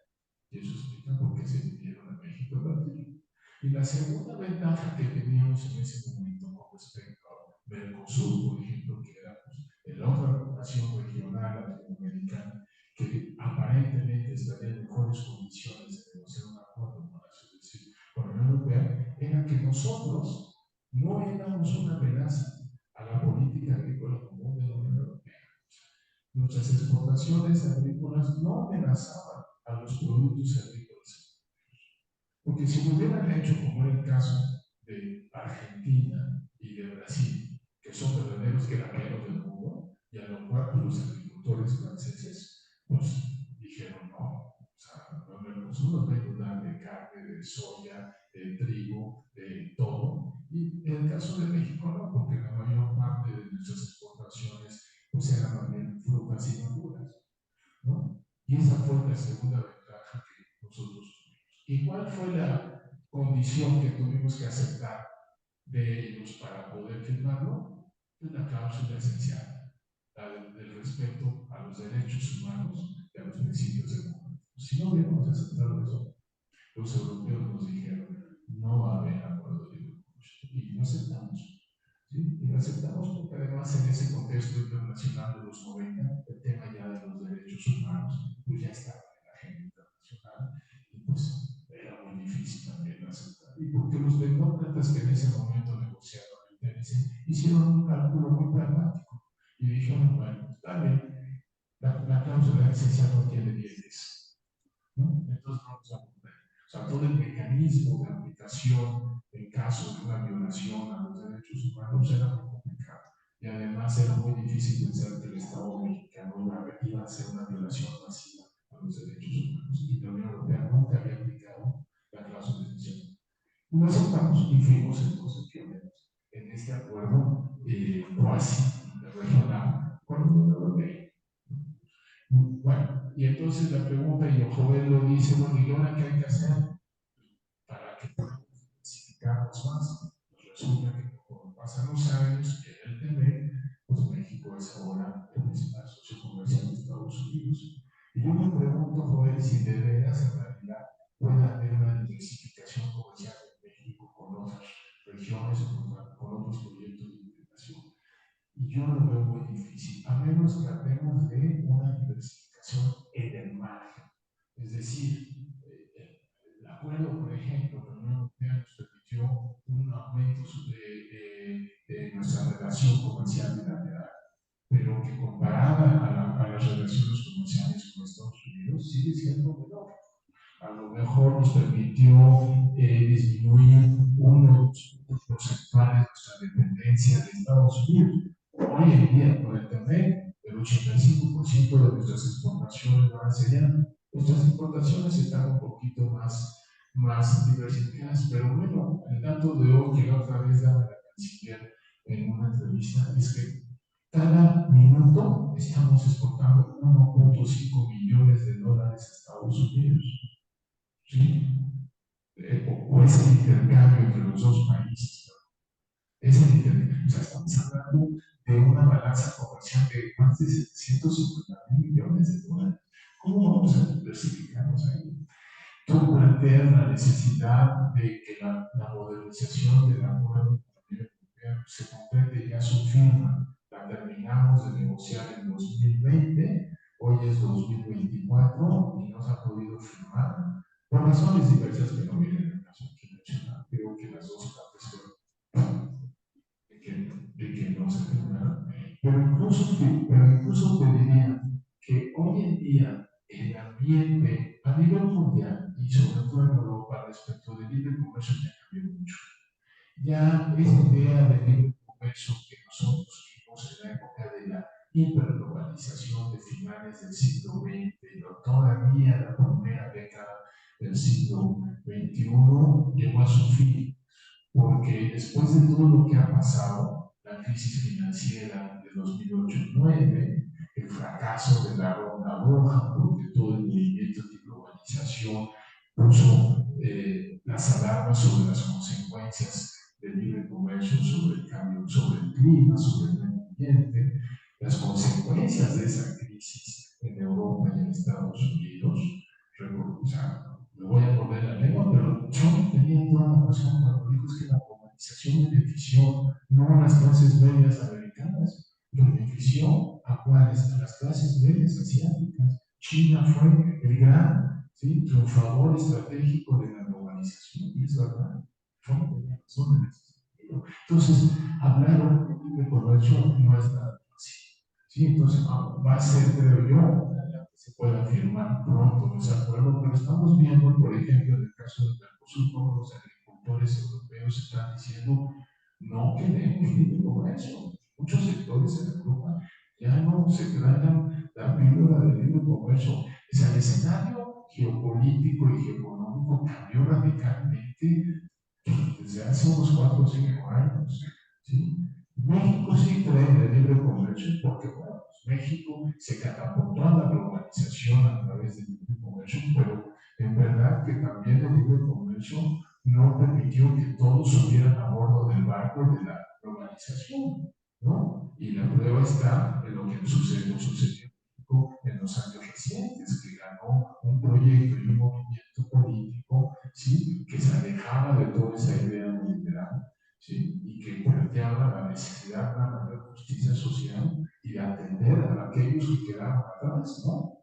Y eso explica por qué se vinieron a México a partir. Y la segunda ventaja que teníamos en ese momento con respecto a Mercosur, por ejemplo, que era pues, la otra nación regional latinoamericana que aparentemente estaría en mejores condiciones de negociar un acuerdo con la Unión Europea, era que nosotros no éramos una amenaza a la política agrícola común de la Unión Europea. Nuestras exportaciones agrícolas no amenazaban a los productos agrícolas. Porque si lo hubieran hecho, como era el caso de Argentina y de Brasil, que son verdaderos guerreros del mundo, y a lo cual pues, los agricultores franceses pues dijeron no, o sea, Mercosur nos va a ayudar de carne, de soya, de trigo, de todo. Y en el caso de México no, porque la mayor parte de nuestras exportaciones pues eran también frutas y verduras, ¿no? Y esa fue la segunda ventaja que nosotros tuvimos. ¿Y cuál fue la condición que tuvimos que aceptar de ellos para poder firmarlo? Es la cláusula esencial, la del respeto a los derechos humanos y a los principios democráticos. Si no hubiéramos aceptado eso, los europeos nos dijeron, no va a haber acuerdo de libre comercio. Y lo aceptamos. ¿Sí? Y lo aceptamos porque además en ese contexto internacional de los 90, el tema ya de los derechos humanos, pues ya estaba en la agenda internacional y pues era muy difícil también aceptar. Y porque los cuentas que en ese momento negociaron el TLC hicieron un cálculo muy pragmático y dijeron, bueno, está bien, la cláusula de excedencia no tiene dientes, ¿no? Entonces no nos vamos a poner. O sea, todo el mecanismo de aplicación en caso de una violación a los derechos humanos era muy complicado. Y además era muy difícil pensar que el Estado mexicano iba a hacer una violación masiva a los derechos humanos. Y la Unión Europea nunca había aplicado la cláusula de excepción. Y lo aceptamos y fuimos entonces pioneros en este acuerdo cuasi regional con la Unión Europea. Bueno, y entonces la pregunta, y Joven lo dice, bueno, ¿y ahora qué hay que hacer para que podamos clasificarnos más? Pues resulta que como pasan los años, en el TV, pues México es ahora el principal socio comercial de Estados Unidos. Y yo me pregunto, Joven, si de veras en realidad puede haber una diversificación comercial en México con otras regiones o con otros proyectos de integración. Y yo lo veo muy difícil, a menos que hablemos de una diversificación en el margen. Es decir, el acuerdo, por ejemplo, que la Unión Europea nos permitió un aumento de nuestra relación comercial bilateral, pero que comparada a las relaciones comerciales con Estados Unidos sigue siendo menor. A lo mejor nos permitió disminuir unos porcentuales de nuestra dependencia de Estados Unidos. Hoy en día, con el TME, el 85% de nuestras exportaciones van hacia allá. Nuestras importaciones están un poquito más diversificadas, pero bueno, el dato de hoy que la otra vez daba la canciller en una entrevista es que cada minuto estamos exportando 1.5 millones de dólares a Estados Unidos. ¿Sí? O es el intercambio entre los dos países. Es el intercambio. O sea, estamos hablando de una balanza comercial de más de 750.000 millones de dólares. ¿Cómo vamos a diversificarnos ahí? Tú planteas la necesidad de que la modernización del acuerdo con la Unión Europea se complete ya su firma. La terminamos de negociar en 2020, hoy es 2024 y no se ha podido firmar por razones diversas que no vienen al caso aquí mencionar. Creo que las dos partes fueron de que no se firmaron. Pero incluso te diría que hoy en día el ambiente a nivel mundial y sobre todo en Europa respecto del libre comercio ya cambió mucho. Ya esa idea de libre comercio que nosotros vimos en la época de la hiperglobalización de finales del siglo XX, o todavía la primera década del siglo XXI, llegó a su fin, porque después de todo lo que ha pasado, la crisis financiera de 2008-2009, el fracaso de la ronda roja, porque todo el movimiento de globalización puso las alarmas sobre las consecuencias del libre comercio, sobre el cambio, sobre el clima, sobre el medio ambiente, las consecuencias de esa crisis en Europa y en Estados Unidos. O sea, me voy a poner la lengua, pero yo tenía toda la razón cuando dijo que la globalización benefició no a las clases medias americanas, benefició a cuáles, a las clases medias asiáticas. China fue el gran triunfador estratégico de la globalización, y es verdad, Trump tenía razón en ese sentido. Entonces, hablar de comercio no es nada fácil. ¿Sí? Entonces, va a ser, creo yo, se pueda firmar pronto ese acuerdo, pero estamos viendo, por ejemplo, en el caso de Mercosur, cómo los agricultores europeos están diciendo no queremos libre comercio. Muchos sectores en Europa ya no se tragan la píldora del libre comercio. O sea, el escenario geopolítico y geoeconómico cambió radicalmente desde hace unos 4 o 5 años. ¿Sí? México sí cree en el libre comercio porque, bueno, pues México se catapultó a la globalización a través del libre comercio, pero en verdad que también el libre comercio no permitió que todos subieran a bordo del barco de la globalización, ¿no? Y la prueba está en lo que sucedió en los años recientes, que ganó un proyecto y un movimiento político, ¿sí?, que se alejaba de toda esa idea neoliberal, ¿sí?, y que planteaba la necesidad de una mayor justicia social y de atender a aquellos que quedaban atrás, ¿no?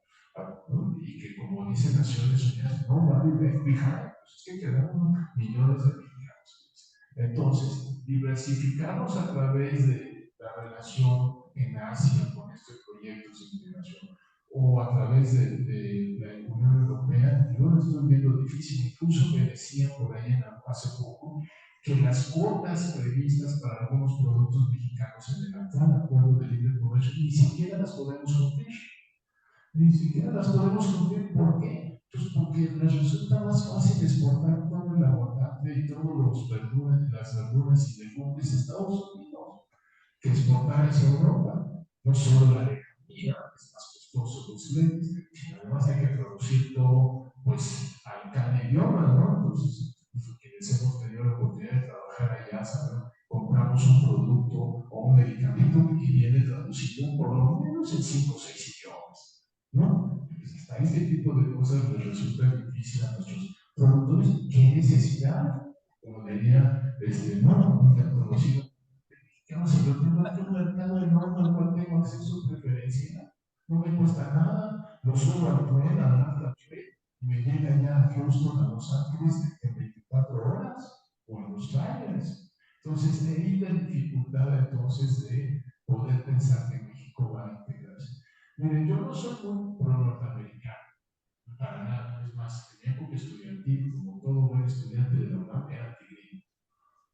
Y que, como dice Naciones Unidas, no vale behind, pues es que quedaron millones de mexicanos Entonces, diversificarnos a través de la relación en Asia con estos proyectos de integración o a través de la Unión Europea, yo lo estoy viendo difícil. Incluso me decían por ahí hace poco que las cuotas previstas para algunos productos mexicanos en el actual acuerdo de libre comercio ni siquiera las podemos cumplir. Ni siquiera las podemos cumplir. ¿Por qué? Pues porque les resulta más fácil exportar todo el aguacate y todas las verduras y legumbres a Estados Unidos que exportar hacia Europa. No solo la economía, es más costoso los lentes, sino además hay que traducir todo pues, a cada idioma, ¿no? Entonces, quienes hemos tenido la oportunidad de trabajar allá, ¿sabes? Compramos un producto o un medicamento y viene traducido por lo menos en 5 o 6 idiomas, ¿no? Entonces, hasta este tipo de cosas les resulta difícil a nuestros productores. ¿Qué necesidad? Como diría, no, conocido. Si yo tengo aquí un mercado enorme al cual tengo acceso preferencial, no me cuesta nada, lo subo al tren, al Nasdaq y me llega ya a Houston, a Los Ángeles en 24 horas o en los trailers. Entonces, ahí la dificultad entonces de poder pensar que México va a integrarse. Miren, yo no soy muy pro-norteamericano, para nada. Es más, en época estudiantil, como todo buen estudiante de la UNAM, era antigringo,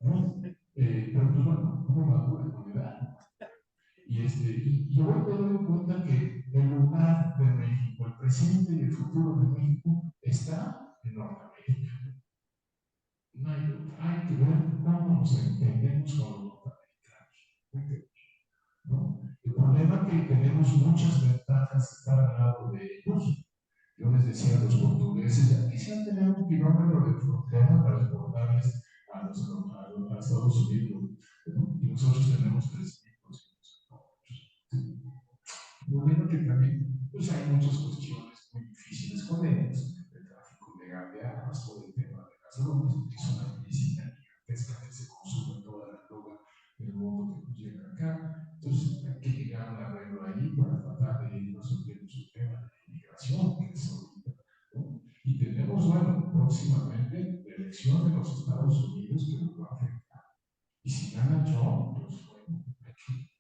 ¿no? Pero pues bueno, uno madura con edad. Y hoy me doy cuenta que el lugar de México, el presente y el futuro de México está en Norteamérica. No hay que ver cómo nos entendemos con los norteamericanos. ¿No? El problema es que tenemos muchas ventajas de estar al lado de ellos. Yo les decía a los portugueses, ya quisieran tener un kilómetro de frontera para exportarles a Estados Unidos, ¿no? Y nosotros tenemos 3,000 Lo bueno que también pues hay muchas cuestiones muy difíciles con ellos, el tráfico ilegal de armas, todo el tema de las drogas, que es una medicina gigantesca que se consume toda la droga del mundo que nos llega acá. Entonces hay que llegar a un arreglo ahí para tratar de ir resolviendo su tema de inmigración, que es ahorita, ¿no? Y tenemos, bueno, próximamente la elección de los Estados Unidos que nos va a afectar. Y si gana Trump, pues bueno,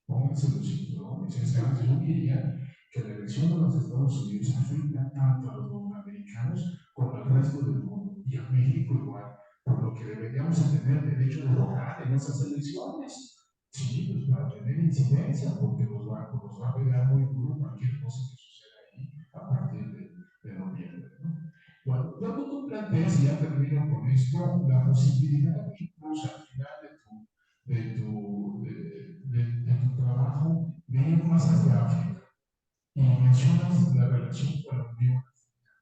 pónganse los cinturones. Es más, yo diría que la elección de los Estados Unidos afecta tanto a los norteamericanos como al resto del mundo y a México igual, por lo que deberíamos tener derecho de votar en esas elecciones. Sí, pues para tener incidencia, porque nos va a pegar muy duro cualquier cosa que suceda ahí a partir de noviembre, ¿no? Bueno, luego tú planteas, y ya termino con esto, la posibilidad incluso al final de tu trabajo de ir más hacia África. Y mencionas la relación con la Unión Africana.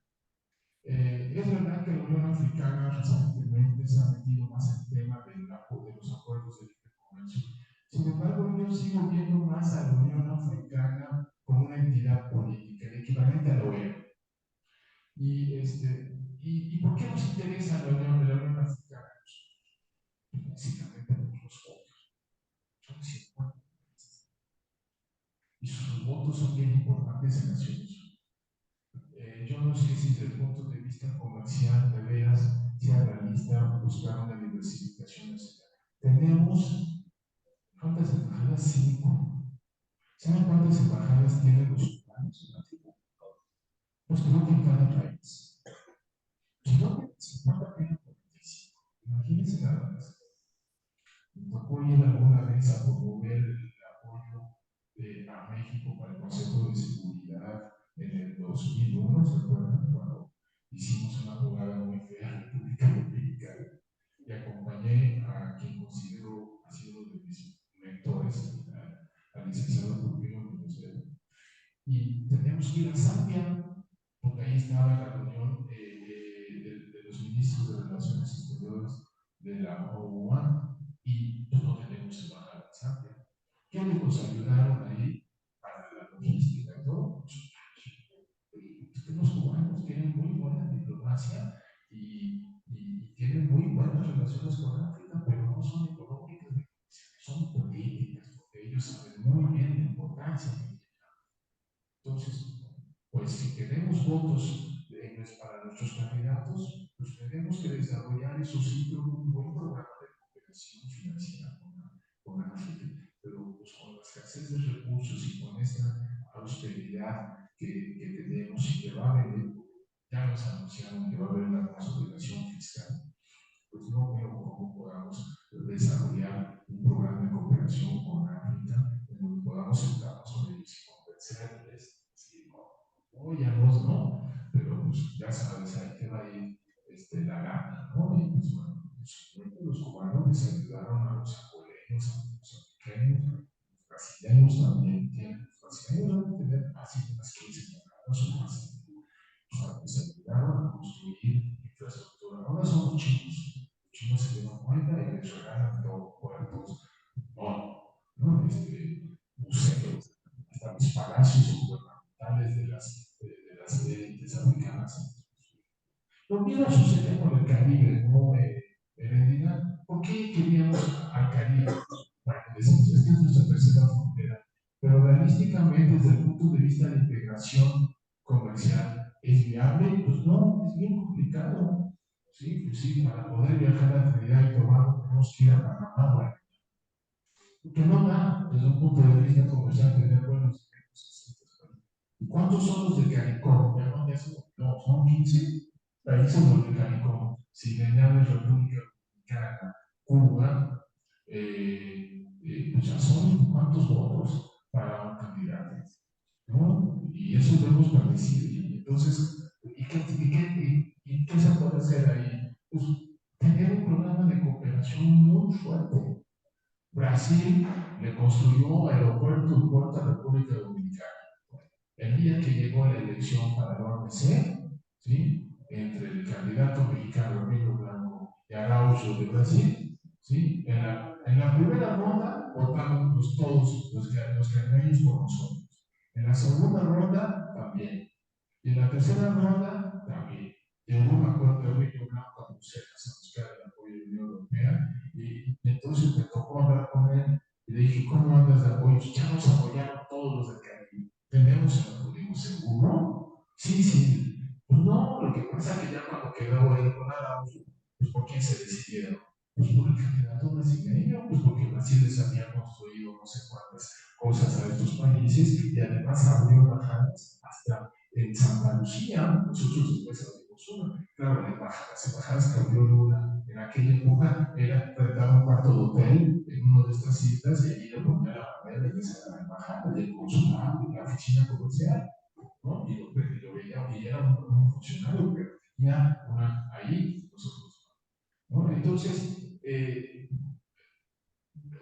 Es verdad que la Unión Africana recientemente se ha metido más en tema de los acuerdos de libre comercio. Sin embargo, yo sigo viendo más a la Unión Africana como una entidad política, el equivalente a la OEA. ¿Y por qué nos interesa la Unión Africana? Básicamente por los votos. Son 50 y sus votos son bien importantes en Naciones Unidas. Yo no sé si desde el punto de vista comercial de veras sea realista buscar una diversificación nacional. Tenemos, ¿cuántas embajadas? 5. ¿Saben cuántas embajadas tienen los ciudadanos en África? Pues creo que en cada país. Si no tienen 50, tienen 45. Imagínense nada más. Me tocó ir alguna vez a promover el apoyo a México para el Consejo de Seguridad en el 2001, ¿se acuerdan? Cuando hicimos una jugada muy fea en República Dominicana y acompañé a quien considero ha sido uno de mis mentores, al licenciado Rubino Venezuela. Y teníamos que ir a Zambia, porque ahí estaba la reunión de los ministros de Relaciones Exteriores de la OUA y pues, no tenemos embajada en Zambia. ¿Quiénes nos ayudaron ahí para la logística y todo? Los cubanos tienen muy buena diplomacia y tienen muy buenas relaciones con África, pero no son económicas, son políticas, porque ellos saben muy bien la importancia que tiene. Entonces, pues si queremos votos para nuestros candidatos, pues tenemos que desarrollar y suscitar un buen programa de cooperación financiera con África, pero pues, con la escasez de recursos y con esta austeridad que tenemos y que va a haber, ya nos anunciaron que va a haber una consolidación fiscal, pues no veo cómo podamos desarrollar un programa de cooperación con África, en donde podamos sentarnos con ellos y convencerles, sí, no, ya no, pero pues ya sabes, ahí te va a ir la gana, ¿no? Y pues bueno, los cubanos les ayudaron a los abuelos, a los africanos, los brasileños también, los brasileños van a tener así unas 15 toneladas o más. O sea, les ayudaron a construir infraestructura. Ahora son los chinos se dieron cuenta y les regalan todo, puertos, no, museos, hasta los palacios gubernamentales de las élites africanas. Lo mismo sucede con el Caribe, ¿no? Erendina, ¿por qué queríamos al Caribe? Bueno, decimos, esta es nuestra tercera frontera, pero realísticamente, desde el punto de vista de integración comercial, ¿es viable? Pues no, es bien complicado. Sí, pues sí, para poder viajar a Trinidad y Tobago tenemos que ir a Panamá, bueno, porque no da, desde un punto de vista comercial, tener buenos negocios. ¿Cuántos son los de CARICOM? No, son 15 países los de CARICOM. Si le añades República Dominicana, Cuba, pues ya son cuántos votos para un candidato, ¿no? Y eso lo hemos padecido. Entonces, ¿y qué se puede hacer ahí? Pues tener un programa de cooperación muy fuerte. Brasil le construyó aeropuerto y puerto a República Dominicana. El día que llegó la elección para la OMC, ¿sí? Entre el candidato mexicano Río Blanco y Araújo de Brasil, ¿sí? En la primera ronda votaron todos los caribeños por nosotros. En la segunda ronda también. Y en la tercera ronda también. Y hubo un acuerdo de Río Blanco a Bruselas a buscar el apoyo de la Unión Europea. Y entonces me tocó hablar con él y le dije, ¿cómo andas de apoyo? Ya nos apoyaron todos los del Caribe. ¿Tenemos el apoyo seguro? Sí, sí. Pues no, lo que pasa es que ya cuando quedó él con Arauz, pues ¿por quién se decidieron? Pues por el candidato brasileño, pues porque Brasil les había construido no sé cuántas cosas a estos países y además abrió bajadas hasta en Santa Lucía. Nosotros después abrimos una. Claro, las embajadas que abrió Lula en aquella época era rentar un cuarto de hotel en una de estas islas y allí le ponía la bandera y esa era la embajada y el consulado y la oficina comercial, ¿no? Y lo veía y era un funcionario, pero tenía una ahí nosotros, ¿no? Entonces,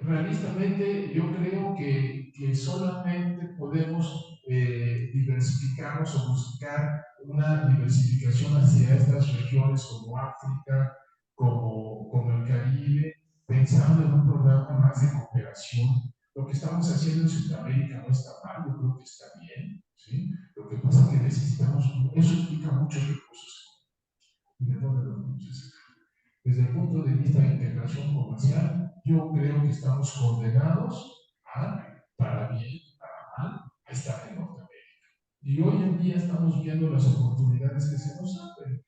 realistamente yo creo que solamente podemos diversificarnos o buscar una diversificación hacia estas regiones como África, como el Caribe, pensando en un programa más de cooperación. Lo que estamos haciendo en Sudamérica no está mal, yo creo que está bien, ¿sí? Lo que pasa es que necesitamos, eso implica muchos recursos. ¿De dónde los vamos a sacar? Desde el punto de vista de integración comercial, yo creo que estamos condenados para bien, para mal, a estar en Norteamérica. Y hoy en día estamos viendo las oportunidades que se nos abren.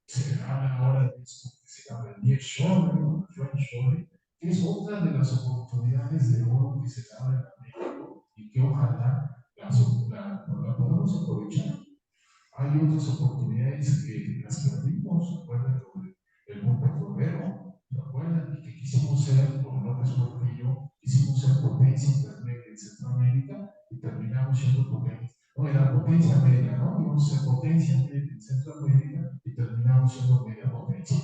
Se habla ahora de esto que se llama el nearshoring o el friendshoring, que es otra de las oportunidades de oro que se abren a México y que ojalá la podamos aprovechar. Hay otras oportunidades que las perdimos, ¿se acuerdan? El boom petrolero, ¿se acuerdan? Y que quisimos ser, como López Portillo, quisimos ser potencia intermedia en Centroamérica y terminamos siendo potencia. No, era potencia media, ¿no? Íbamos a ser potencia media en Centroamérica y terminamos siendo media potencia,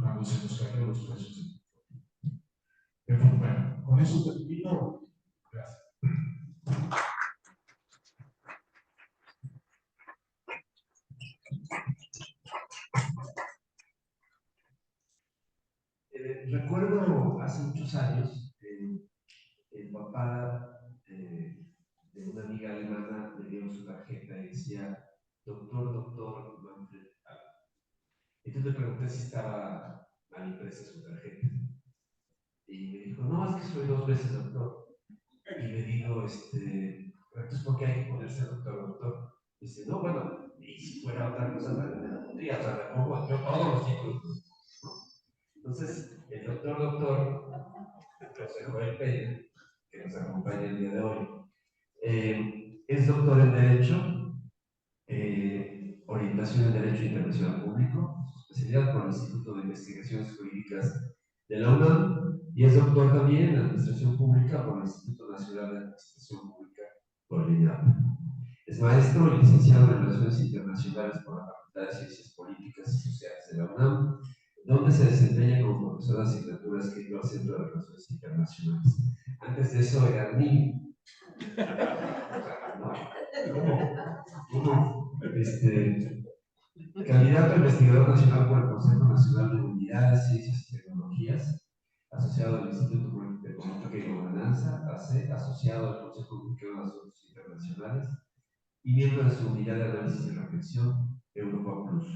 cuando se nos cayó los precios del petróleo. En fin, bueno, con eso termino. Gracias. Recuerdo hace muchos años, el papá de una amiga alemana le dio su tarjeta y decía, doctor Manfred. Entonces le pregunté si estaba mal impresa su tarjeta. Y me dijo, no, es que soy 2 veces doctor. Y le digo, entonces, ¿por qué hay que ponerse doctor? Dice, no, bueno, y si fuera otra cosa también me la pondría, o sea, me pongo yo todos los títulos. Entonces, el doctor José Joel Peña, que nos acompaña el día de hoy, es doctor en Derecho, orientación en Derecho Internacional Público, su especialidad por el Instituto de Investigaciones Jurídicas de la UNAM, y es doctor también en Administración Pública por el Instituto Nacional de Administración Pública por el INAP. Es maestro y licenciado en Relaciones Internacionales por la Facultad de Ciencias Políticas y Sociales de la UNAM, donde se desempeña como profesor de asignatura adscrito al Centro de Relaciones Internacionales. Antes de eso era niño. Candidato a investigador nacional por el Consejo Nacional de Unidades, Ciencias y Tecnologías, asociado al Instituto de Política y Gobernanza, AC, asociado al Consejo Mexicano de Asuntos Internacionales y miembro de su unidad de análisis y reflexión, Europa Plus.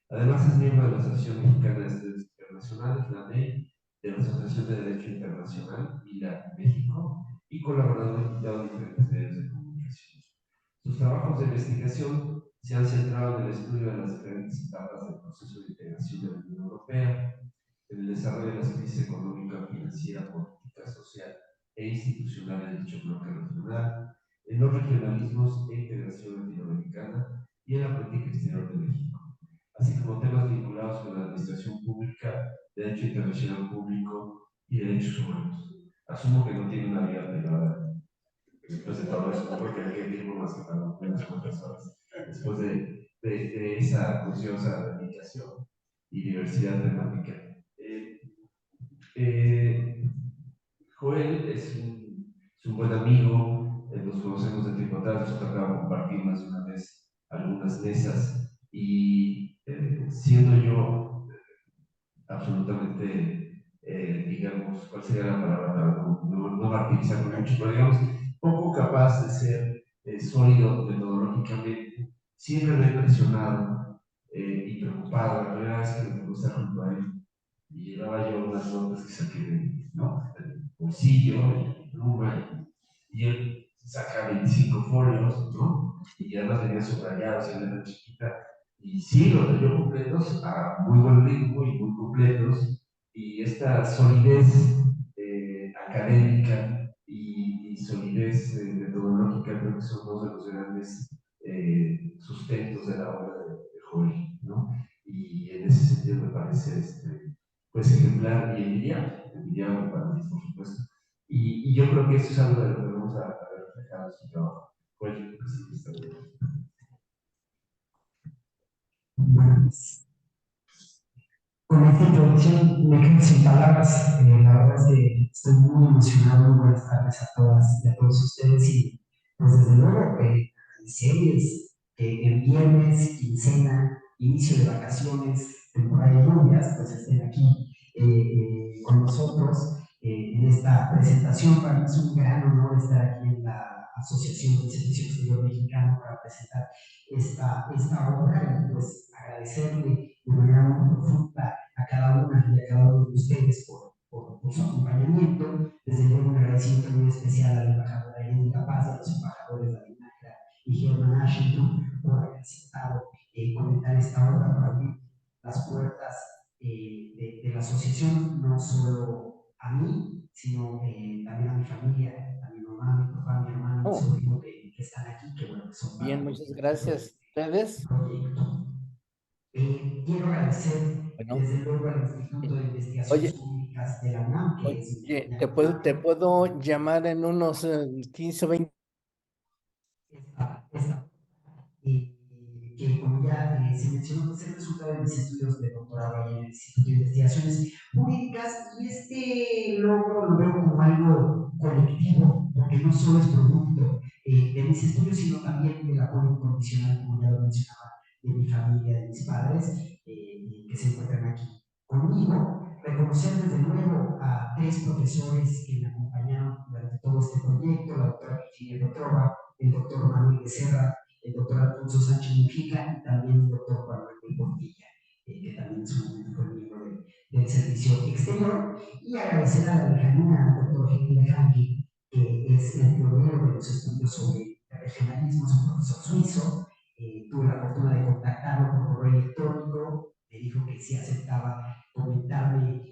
Además, es miembro de la Asociación Mexicana de Estudios Internacionales, la ANEI, de la Asociación de Derecho Internacional, ILA México, y colaborador invitado en diferentes medios de comunicación. Sus trabajos de investigación se han centrado en el estudio de las diferentes etapas del proceso de integración de la Unión Europea, en el desarrollo de las crisis económica, financiera, política, social e institucional de dicho bloque regional, en los regionalismos e integración latinoamericana y en la política exterior de México, así como temas vinculados con la administración pública, derecho internacional público y derechos humanos. Asumo que no tiene una vida privada después de todo eso, porque hay que tiempo más que para unas cuantas horas, después de esa curiosa dedicación y diversidad temática. Joel es un buen amigo, nos conocemos de tiempo atrás, nos tocaba compartir más de una vez algunas mesas y siendo yo absolutamente, digamos, ¿cuál sería la palabra para no martirizarme mucho, pero digamos, poco capaz de ser sólido metodológicamente? Siempre me he impresionado y preocupado. La primera vez que me tocó estar junto a él y llevaba yo unas notas que saqué del bolsillo y pluma, y él saca 25 folios, ¿no? Y además venía subrayados y letra chiquita, y sí, los leyó completos a muy buen ritmo y muy completos, y esta solidez académica y solidez metodológica creo que son dos de los grandes sustentos de la obra de Joel, ¿no? Y en ese sentido me parece pues ejemplar y envidiable para mí, por supuesto. Y yo creo que eso es algo de lo que vamos a ver reflejado en su trabajo. Pues yo creo que sí que está bien. Bueno, pues, con esta introducción me quedo sin palabras. La verdad es que estoy muy emocionado. Muy buenas tardes a todas y a todos ustedes. Y pues desde luego, agradecerles que el viernes, quincena, inicio de vacaciones, temporada de lluvias, pues estén aquí con nosotros en esta presentación. Para mí es un gran honor estar aquí en la Asociación del Servicio Exterior Mexicano para presentar esta obra y pues agradecerle de manera muy profunda a cada una y a cada uno de ustedes por su acompañamiento. Desde luego un agradecimiento muy especial a la embajadora Erika Paz y a los embajadores David Nájera y Germán Ashington por haber aceptado comentar esta obra para abrir las puertas de la asociación, no solo a mí, sino también a mi familia, a mi mamá, a mi papá, a mi hermano, a mi sobrino que están aquí, que bueno, que son bien, muchas gracias. ¿Ustedes? Proyecto. Quiero agradecer Bueno, desde luego al Instituto de Investigaciones oye, Públicas de la UNAM, que es mi oye, compañera te puedo llamar en unos 15 o 20. esta que como ya se mencionó, es el resultado de mis estudios de doctorado ahí en el Instituto de Investigaciones Jurídicas, y este logro lo veo como algo colectivo, porque no solo es producto de mis estudios, sino también del apoyo incondicional, como ya lo mencionaba, de mi familia, de mis padres, que se encuentran aquí conmigo. Reconocer desde luego a tres profesores que me acompañaron durante todo este proyecto: la doctora Virginia Petrova, el doctor Manuel Becerra, el doctor Alfonso Sánchez Mujica y también el doctor Juan Manuel Portilla, que también en su momento fue miembro del Servicio Exterior. Y agradecer a la lejanía al doctor Henry Hanke, que es el pionero de los estudios sobre regionalismo, es un profesor suizo. Tuve la fortuna de contactarlo por correo electrónico, me dijo que sí aceptaba comentarme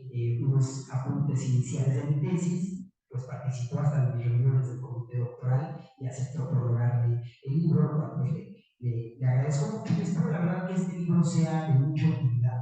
tesis, pues participó hasta en mis reuniones del comité doctoral y aceptó prolongarme el libro, lo cual pues le agradezco mucho. Y espero la verdad que este libro sea de mucha utilidad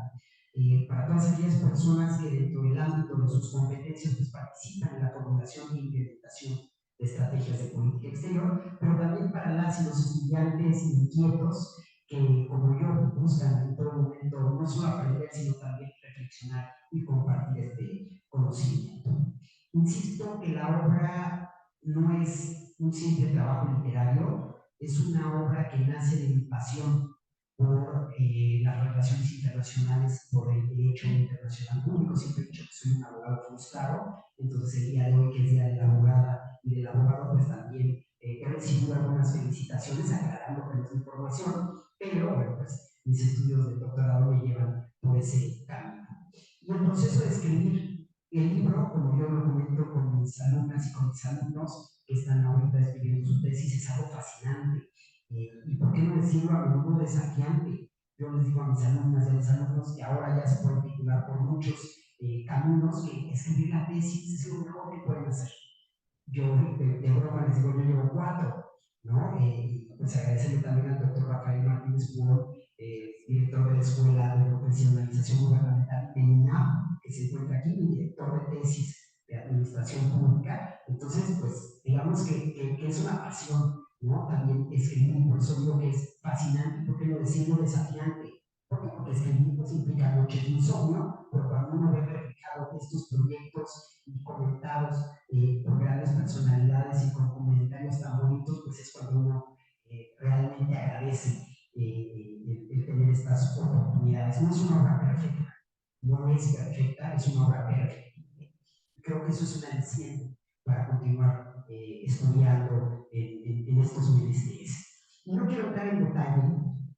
para todas aquellas personas que dentro del ámbito de sus competencias pues participan en la formulación e implementación de estrategias de política exterior, pero también para las y los estudiantes inquietos que, como yo, buscan en todo momento no solo aprender, sino también reflexionar y compartir este conocimiento. Insisto que la obra no es un simple trabajo literario, es una obra que nace de mi pasión por las relaciones internacionales, por el derecho internacional público. Siempre he dicho que soy un abogado frustrado, entonces el día de hoy, que es día de la abogada y del abogado, pues también he recibido algunas felicitaciones aclarando que no es información, pero bueno, pues mis estudios de doctorado me llevan por ese camino. Y el proceso de escribir el libro, como yo lo comento con mis alumnas y con mis alumnos que están ahorita escribiendo su tesis, es algo fascinante. Y por qué no decirlo, a menudo desafiante. Yo les digo a mis alumnas y a mis alumnos que ahora ya se pueden titular por muchos caminos, que escribir la tesis es lo mejor que pueden hacer. Yo de broma les digo, yo llevo 4, ¿no? Pues agradecerle también al doctor Rafael Martínez Puro, director de la Escuela de Profesionalización Gubernamental de INAP, que se encuentra aquí, y director de tesis de Administración Pública. Entonces, pues, digamos que es una pasión, ¿no? También escribir, por eso digo que es fascinante, porque lo decimos desafiante. ¿Por qué? Porque escribir pues implica noches de insomnio, pero cuando uno ve reflejado estos proyectos y comentados por grandes personalidades y con comentarios tan bonitos, pues es cuando uno realmente agradece el tener estas oportunidades. No es una obra perfecta, no es perfecta, es una obra perfecta. Creo que eso es un aliciente para continuar estudiando en estos menesteres. Y no quiero entrar en detalle,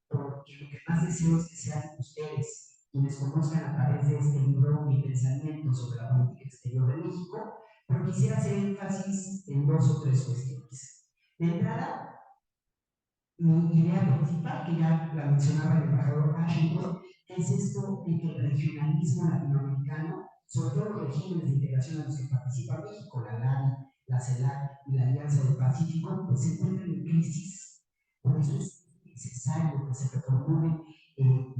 porque lo que más deseo es que sean ustedes quienes conozcan a través de este libro mi pensamiento sobre la política exterior de México, pero quisiera hacer énfasis en 2 o 3 cuestiones. De entrada, mi idea principal, que ya la mencionaba el embajador Ashington, es esto de que el regionalismo latinoamericano, sobre todo los regímenes de integración en los que participa México, la LAN, la CELAC y la Alianza del Pacífico, pues se encuentran en crisis. Por eso es necesario que se reformulen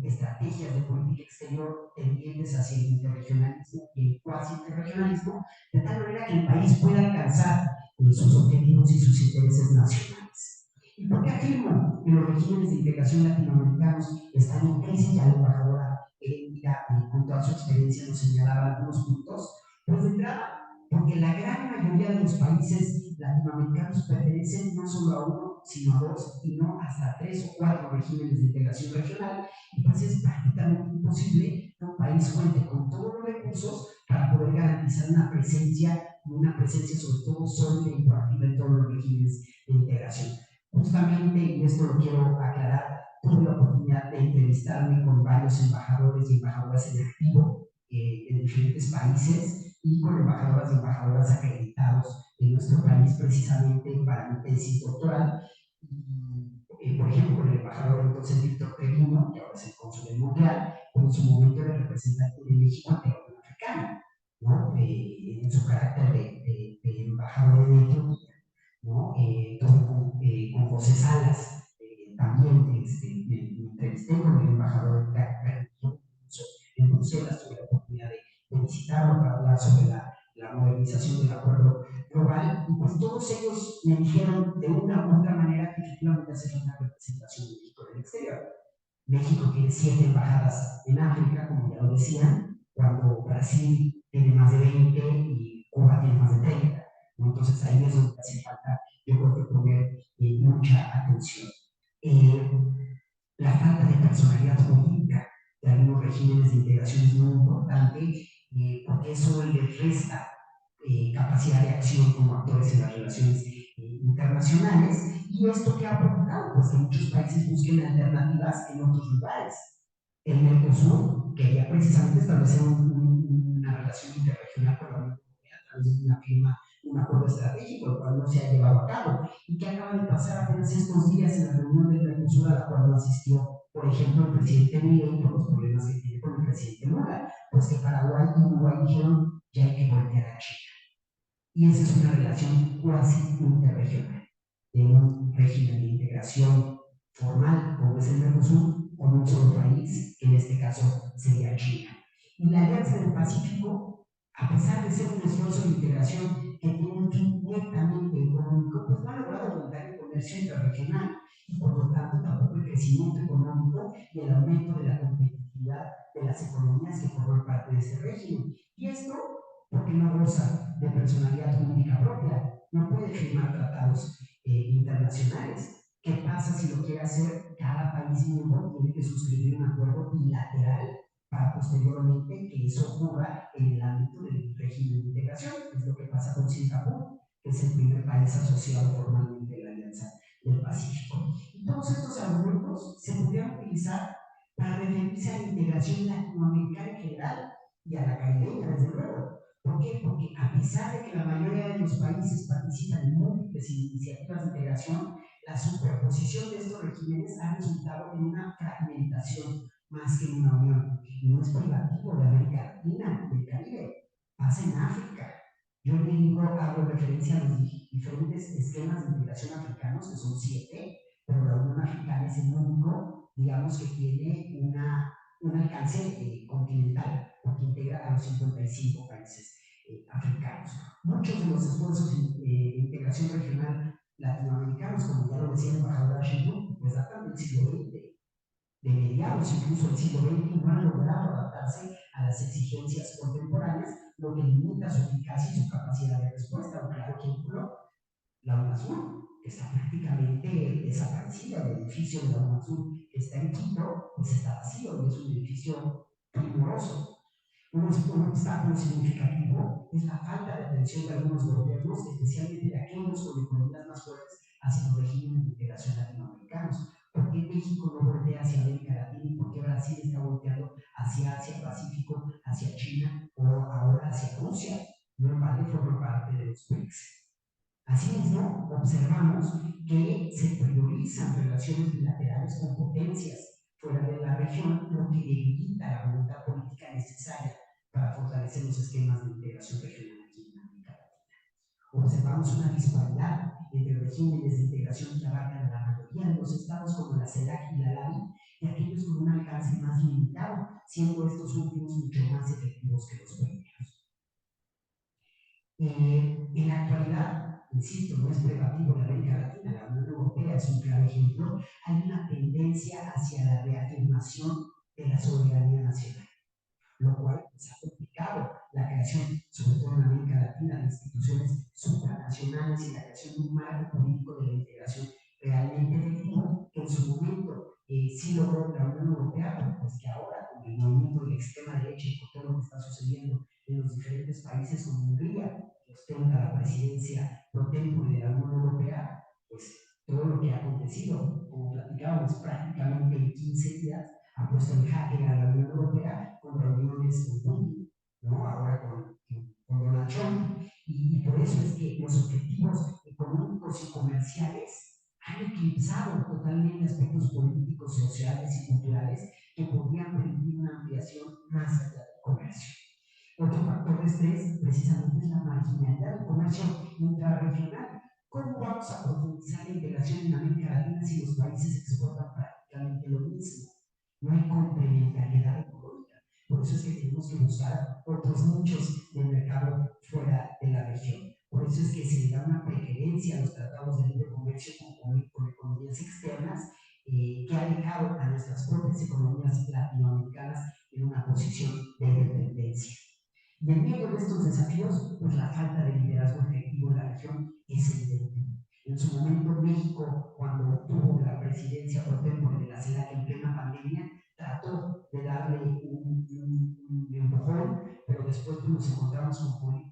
estrategias de política exterior tendientes hacia el interregionalismo y el cuasi interregionalismo, de tal manera que el país pueda alcanzar sus objetivos y sus intereses nacionales. ¿Y por qué afirmo que los regímenes de integración latinoamericanos están en crisis? Ya la embajadora Erendira, con toda su experiencia, nos señalaba algunos puntos. Pues de entrada, porque la gran mayoría de los países latinoamericanos pertenecen no solo a uno, sino a 2, y no hasta 3 o 4 regímenes de integración regional, y pues es prácticamente imposible que un país cuente con todos los recursos para poder garantizar una presencia sobre todo sólida y proactiva en todos los regímenes de integración. Justamente, y esto lo quiero aclarar, tuve la oportunidad de entrevistarme con varios embajadores y embajadoras en activo en diferentes países y con embajadoras y embajadoras acreditados en nuestro país precisamente para mi tesis doctoral. Por ejemplo, con el embajador entonces Víctor Treviño, que ahora es el cónsul en Montreal, en su momento era representante de México ante la Unión Africana, ¿no? En su carácter de embajador de Etiopía, ¿no? Con José Salas, también me entrevisté con el embajador en Bruselas, tuve la oportunidad de visitarlo para hablar sobre la modernización del acuerdo global, y pues todos ellos me dijeron de una u otra manera que efectivamente hace falta una representación de México en el exterior. México tiene 7 embajadas en África, como ya lo decían, cuando Brasil tiene más de 20 y Cuba tiene más de 30. ¿No? Entonces ahí es donde hace falta, yo creo que poner mucha atención. La falta de personalidad política de algunos regímenes de integración es muy importante, porque eso les resta capacidad de acción como actores en las relaciones internacionales, y esto que ha provocado pues que muchos países busquen alternativas en otros lugares. El Mercosur quería precisamente establecer una relación interregional con la Unión Europea a través de una firma, un acuerdo estratégico, el cual no se ha llevado a cabo, y que acaba de pasar apenas estos días en la reunión del Mercosur, a la cual no asistió, por ejemplo, el presidente Milei por los problemas que tiene con el presidente Lula, pues que Paraguay y Uruguay dijeron ya hay que voltear a China. Y esa es una relación cuasi interregional, de un régimen de integración formal, como es el Mercosur, con un solo país, que en este caso sería China. Y la Alianza del Pacífico, a pesar de ser un esfuerzo de integración que tiene un fin netamente económico, pues no ha logrado aumentar el comercio interregional y por lo tanto tampoco el crecimiento económico y el aumento de la competitividad de las economías que forman parte de ese régimen. Y esto porque no goza de personalidad jurídica propia, no puede firmar tratados internacionales. ¿Qué pasa si lo quiere hacer? Cada país miembro tiene que suscribir un acuerdo bilateral para posteriormente que eso ocurra en el ámbito del régimen de integración, que es lo que pasa con Singapur, que es el primer país asociado formalmente a la Alianza del Pacífico. Y todos estos argumentos se podrían utilizar para referirse a la integración latinoamericana en general y a la caribeña, desde luego. ¿Por qué? Porque a pesar de que la mayoría de los países participan en múltiples iniciativas de integración, la superposición de estos regímenes ha resultado en una fragmentación más que en una unión. Y no es privativo de América Latina, del Caribe, pasa en África. Yo en mi libro hago referencia a los diferentes esquemas de integración africanos, que son 7, pero la Unión Africana es el único, digamos, que tiene un alcance continental, porque integra a los 55 países africanos. Muchos de los esfuerzos de integración regional latinoamericanos, como ya lo decía el embajador Ashington, pues datan del siglo XX, de mediados incluso del siglo XX, y no han logrado adaptarse a las exigencias contemporáneas, lo que limita su eficacia y su capacidad de respuesta. Un claro ejemplo, la UNASUR, que está prácticamente desaparecida. El edificio de la UNASUR que está en Quito, pues está vacío y es un edificio primoroso. Un obstáculo significativo es la falta de atención de algunos gobiernos, especialmente de aquellos con economías más fuertes, hacia los regímenes de integración latinoamericanos. ¿Por qué México no voltea hacia América Latina y por qué Brasil está volteando hacia Asia Pacífico, hacia China o ahora hacia Rusia? No en balde forma parte de los BRICS. Asimismo, observamos que se priorizan relaciones bilaterales con potencias fuera de la región, lo que debilita la voluntad política necesaria para fortalecer los esquemas de integración regional aquí en América Latina. Observamos una disparidad entre regímenes de integración que abarcan a la mayoría de los estados como la CELAC y la LAVI y aquellos con un alcance más limitado, siendo estos últimos mucho más efectivos que los primeros. En la actualidad, insisto, no es privativo de América Latina, la Unión Europea es un claro ejemplo, hay una tendencia hacia la reafirmación de la soberanía nacional, lo cual pues, ha complicado la creación, sobre todo en América Latina, de instituciones supranacionales y la creación de un marco político de la integración realmente efectivo, que en su momento sí logró la Unión Europea, pero pues que ahora con el movimiento de la extrema derecha y con todo lo que está sucediendo en los diferentes países como Hungría, que ostenta la presidencia pro tempore de la Unión Europea, pues todo lo que ha acontecido, como platicábamos, prácticamente en 15 días, ha puesto en jaque a la Unión Europea con reuniones con Putin, ¿no? Ahora con Donald Trump. Y por eso es que los objetivos económicos y comerciales han eclipsado totalmente aspectos políticos, sociales y culturales que podrían permitir una ampliación más allá del comercio. Otro factor de estrés precisamente es la marginalidad del comercio intrarregional. ¿Cómo vamos a profundizar la integración en América Latina si los países exportan prácticamente lo mismo? No hay complementariedad económica. Por eso es que tenemos que buscar otros nichos de mercado fuera de la región. Por eso es que se le da una preferencia a los tratados de libre comercio con economías externas que ha dejado a nuestras propias economías latinoamericanas en una posición de dependencia. Y en medio de estos desafíos, pues la falta de liderazgo efectivo en la región es evidente. En su momento, México, cuando obtuvo la presidencia por tempore de la CELAC en plena pandemia, trató de darle un empujón, pero después nos encontramos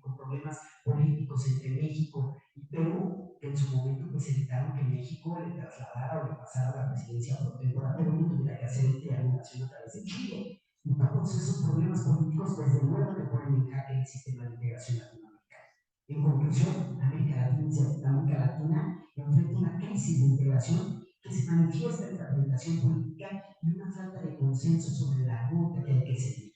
con problemas políticos entre México y Perú, que en su momento pues evitaron que México le trasladara o le pasara la presidencia por tempore a Perú y tuviera que hacer triangulación a través de Chile. Y todos esos problemas políticos, desde luego, que ponen en jaque el sistema de integración latinoamericana. En conclusión, América Latina enfrenta una crisis de integración que se manifiesta en fragmentación política y una falta de consenso sobre la ruta que hay que seguir.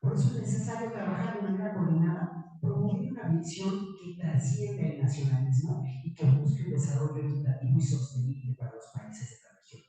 Por eso es necesario trabajar de manera coordinada promover una visión que trascienda el nacionalismo y que busque un desarrollo equitativo y sostenible para los países de la región.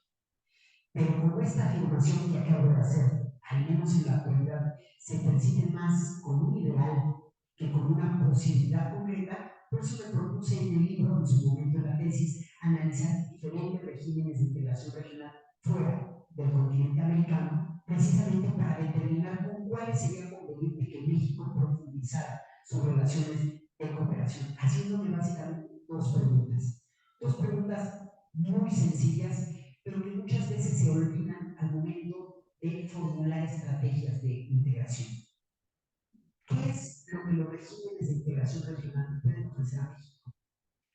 Pero como esta afirmación que acabo de hacer, al menos en la actualidad, se percibe más como un ideal que como una posibilidad concreta, por eso me propuse en el libro, en su momento en la tesis, analizar diferentes regímenes de integración regional fuera del continente americano, precisamente para determinar con cuáles sería conveniente que México profundizara sus relaciones de cooperación, haciéndome básicamente dos preguntas muy sencillas, pero que muchas veces se olvidan al momento de formular estrategias de integración. ¿Qué es lo que los regímenes de integración regional pueden ofrecer a México?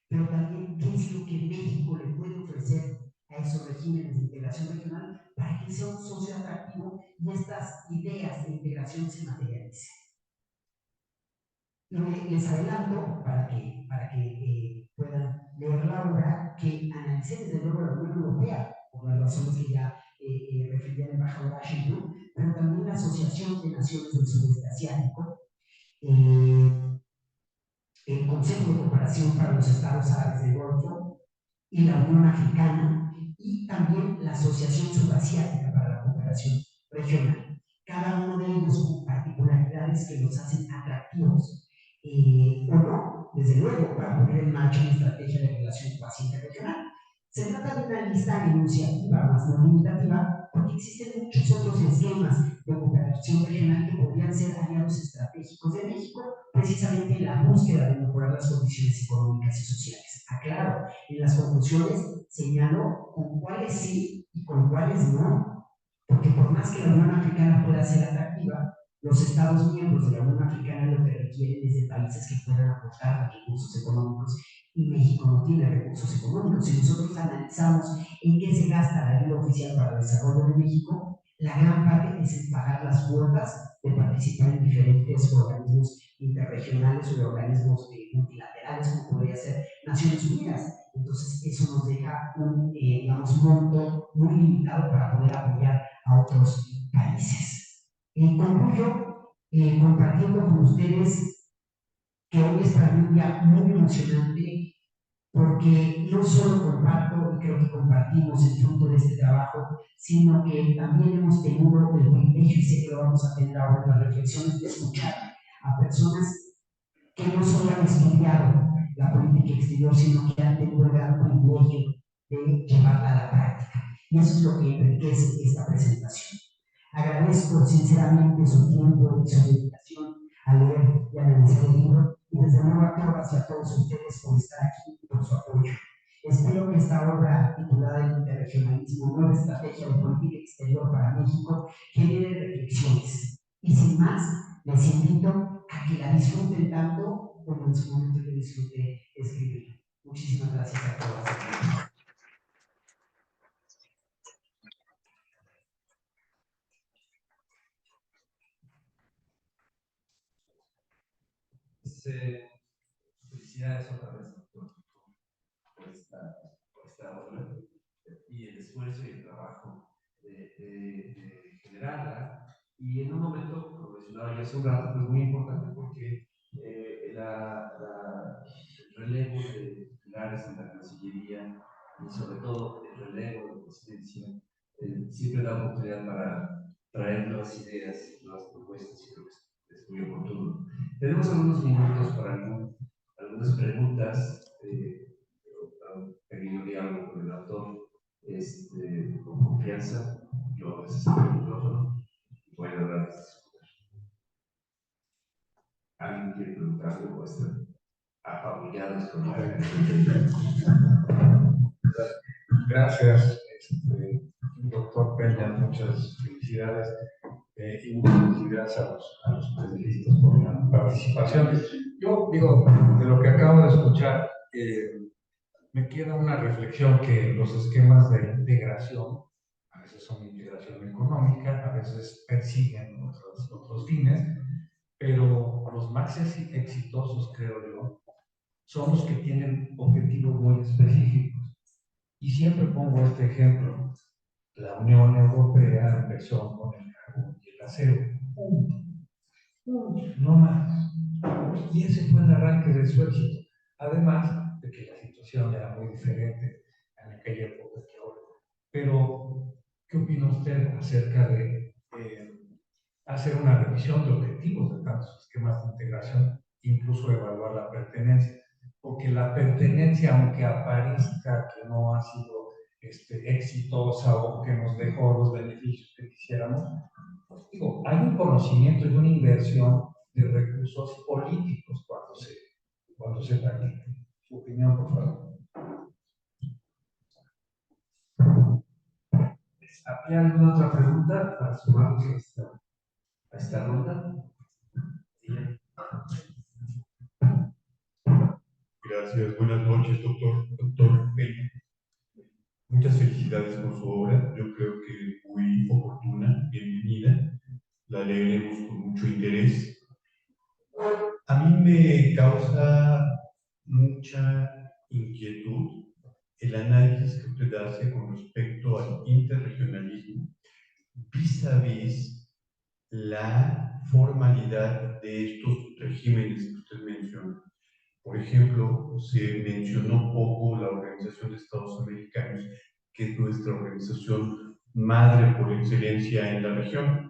Pero también, ¿qué es lo que México le puede ofrecer a esos regímenes de integración regional para que sea un socio atractivo y estas ideas de integración se materialicen? Les adelanto, para que puedan leer la obra, que analicé desde luego la Unión Europea, por las razones que ya refería el embajador Ashington, pero también la Asociación de Naciones del Sudeste Asiático, el Consejo de Cooperación para los Estados Árabes del Golfo y la Unión Africana, y también la Asociación Sudasiática para la Cooperación Regional. Cada uno de ellos con particularidades que los hacen atractivos, o no, desde luego, para poner en marcha una estrategia de relación pacífica regional. Se trata de una lista enunciativa, más no limitativa, porque existen muchos otros esquemas de cooperación regional que podrían ser aliados estratégicos de México, precisamente en la búsqueda de mejorar las condiciones económicas y sociales. Aclaro, en las conclusiones señalo con cuáles sí y con cuáles no, porque por más que la Unión Africana pueda ser atractiva, los Estados miembros de la Unión Africana lo que requieren es de países que puedan aportar recursos económicos, y México no tiene recursos económicos. Si nosotros analizamos en qué se gasta la ayuda oficial para el desarrollo de México, la gran parte es en pagar las cuotas de participar en diferentes organismos interregionales o de organismos multilaterales, como podría ser Naciones Unidas. Entonces, eso nos deja un monto muy limitado para poder apoyar a otros países. Concluyo compartiendo con ustedes que hoy es para mí un día muy emocionante, porque no solo comparto y creo que compartimos el fruto de este trabajo, sino que también hemos tenido el privilegio, y sé que lo vamos a tener ahora en las reflexiones, de escuchar a personas que no solo han estudiado la política exterior, sino que han tenido el gran privilegio de llevarla a la práctica. Y eso es lo que enriquece esta presentación. Agradezco sinceramente su tiempo y su dedicación a leer y analizar el libro, y desde luego a todas y a todos ustedes por estar aquí y por su apoyo. Espero que esta obra titulada El interregionalismo, nueva estrategia de política exterior para México, genere reflexiones. Y sin más, les invito a que la disfruten tanto como en su momento yo disfruté escribirla. Muchísimas gracias a todas. Felicidades otra vez, doctor, por esta obra y el esfuerzo y el trabajo de generarla. Y en un momento, como mencionaba yo hace un rato, pues muy importante porque el relevo de titulares en la Cancillería y sobre todo el relevo de la presidencia siempre da oportunidad para traer nuevas ideas, nuevas propuestas, y creo que es muy oportuno. Tenemos algunos minutos para algunas preguntas, un pequeño diálogo con el autor, con confianza. Yo a veces abro el micrófono y voy a hablar de estas cosas. ¿Alguien quiere preguntar algo? Están apabullados con la Gracias, doctor Peña, muchas felicidades y muchas felicidades a los panelistas por la participación. Yo digo, de lo que acabo de escuchar, me queda una reflexión que los esquemas de integración, a veces son integración económica, a veces persiguen otros fines, pero los más exitosos, creo yo, son los que tienen objetivos muy específicos. Y siempre pongo este ejemplo. La Unión Europea empezó con el carbón y el acero. Punto. No más. Y ese fue el arranque de su éxito. Además de que la situación era muy diferente en aquella época que ahora. Pero, ¿qué opina usted acerca de hacer una revisión de objetivos de tantos esquemas de integración, incluso evaluar la pertenencia? Porque la pertenencia, aunque aparezca que no ha sido exitosa o que nos dejó los beneficios que quisiéramos, pues digo, hay un conocimiento y una inversión de recursos políticos cuando se practica. Su opinión, por favor. ¿Habría alguna otra pregunta para sumarnos a esta ronda? Gracias, buenas noches, doctor Peña. Muchas felicidades por su obra, yo creo que muy oportuna, bienvenida, la leeremos con mucho interés. A mí me causa mucha inquietud el análisis que usted hace con respecto al interregionalismo vis a vis la formalidad de estos regímenes que usted menciona. Por ejemplo, se mencionó poco la Organización de Estados Americanos, que es nuestra organización madre por excelencia en la región,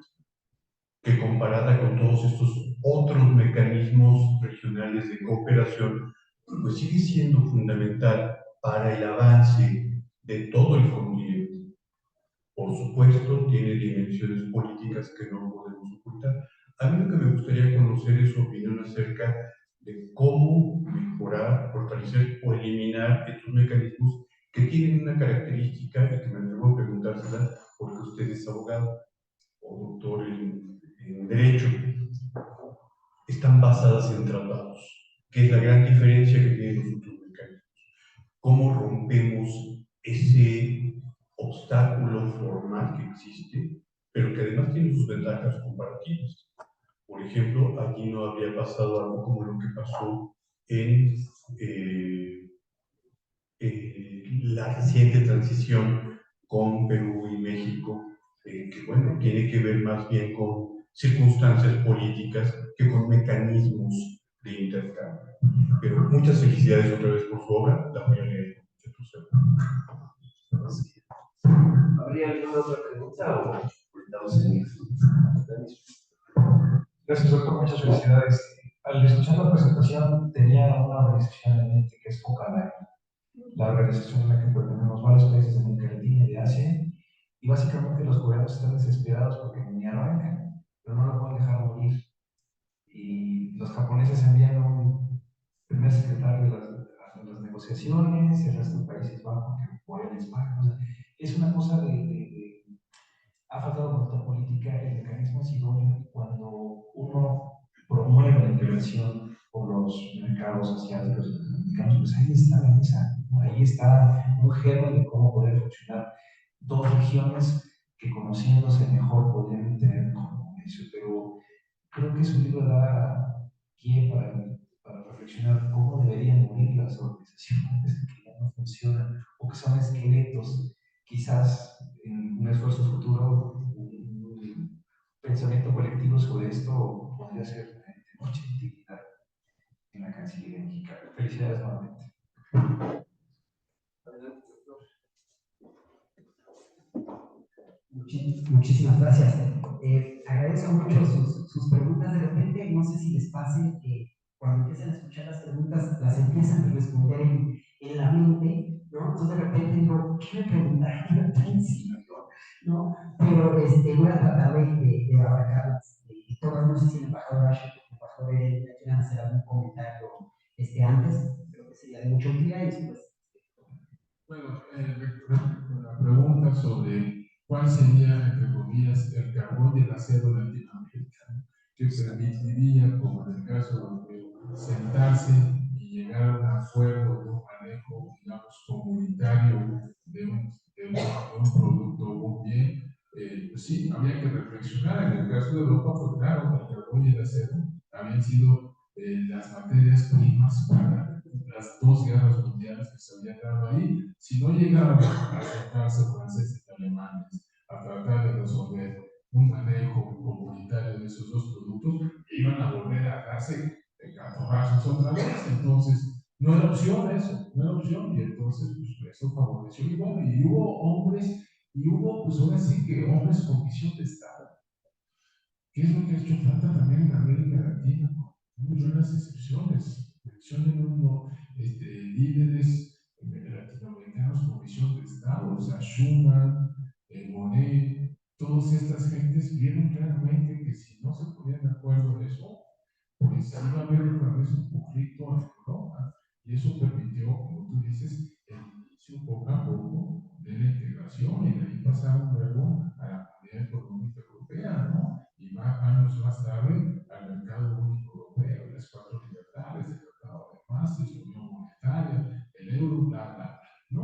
que comparada con todos estos otros mecanismos regionales de cooperación, pues sigue siendo fundamental para el avance de todo el continente. Por supuesto, tiene dimensiones políticas que no podemos ocultar. A mí lo que me gustaría conocer es su opinión acerca de cómo mejorar, fortalecer o eliminar estos mecanismos que tienen una característica y que me atrevo a preguntársela porque usted es abogado o doctor en Derecho. Están basadas en tratados, que es la gran diferencia que tienen los otros mecanismos. ¿Cómo rompemos ese obstáculo formal que existe, pero que además tiene sus ventajas comparativas? Por ejemplo, aquí no habría pasado algo como lo que pasó en la reciente transición con Perú y México, que bueno, tiene que ver más bien con circunstancias políticas que con mecanismos de intercambio. Pero muchas felicidades otra vez por su obra, la voy a leer con mucha entusiasmo. ¿Habría alguna otra pregunta o estamos en Gracias, doctor. Muchas felicidades. Al escuchar la presentación, tenía una organización en mente que es COCALAC, la organización en la que pertenecemos varios países de América Latina y de Asia, y básicamente los gobiernos están desesperados porque ni arrancan, pero no lo pueden dejar morir. Y los japoneses envían un primer secretario a las negociaciones, el resto de países van porque por él les pagan. O sea, es una cosa ha faltado voluntad política, el mecanismo es idóneo cuando uno promueve la integración por los mercados asiáticos y latinoamericanos, pues ahí está la mesa, ¿no? Ahí está un germen de cómo poder funcionar dos regiones que conociéndose mejor podrían tener comercio, pero creo que su libro da pie para reflexionar cómo deberían morir las organizaciones que ya no funcionan o que son esqueletos. Quizás en un esfuerzo futuro, un pensamiento colectivo sobre esto podría ser de mucha utilidad en la Cancillería mexicana. Felicidades nuevamente. Muchísimas gracias. Agradezco mucho sus preguntas. De repente, no sé si les pase que cuando empiezan a escuchar las preguntas, las empiezan a responder en la mente, ¿no? Entonces, de repente digo, ¿qué me preguntaron al principio? ¿No? Pero voy a tratar de abarcarlas. Todas, no sé si el embajador Asher o el embajador Eren quieran hacer algún comentario antes, creo que sería de mucha utilidad y después. Bueno, la pregunta sobre cuál sería, entre comillas, el carbón y el acero latinoamericano que permitiría, como en el caso de sentarse y llegar a un acuerdo de un manejo, digamos, comunitario de un producto o un bien. Pues sí, había que reflexionar. En el caso de Europa, pues claro, el carbón y el acero habían sido las materias primas para las dos guerras mundiales que se habían dado ahí. Si no llegaban a sentarse franceses y alemanes a tratar de resolver un manejo comunitario de esos dos productos, iban a volver a darse enojarse otra vez. Entonces, no era opción eso, no era opción, y entonces, pues, eso favoreció. Y bueno, y hubo hombres, y hubo, pues ahora sí que hombres con visión de Estado. ¿Qué es lo que ha hecho falta también en América Latina? Muy buenas excepciones. Mencionen uno, líderes latinoamericanos con visión de Estado, o sea, Schuman, Monet, todas estas gentes vieron claramente que si no se ponían de acuerdo en eso, pues iba a haber otra vez un conflicto en Europa. Y eso permitió, como tú dices, el inicio poco a poco de la integración, y de ahí pasaron luego a la Comunidad Económica Europea, ¿no? Y más años más tarde al Mercado Único Europeo, las cuatro libertades, el Tratado de Maastricht, la Unión Monetaria, el euro, bla, bla, bla, ¿no?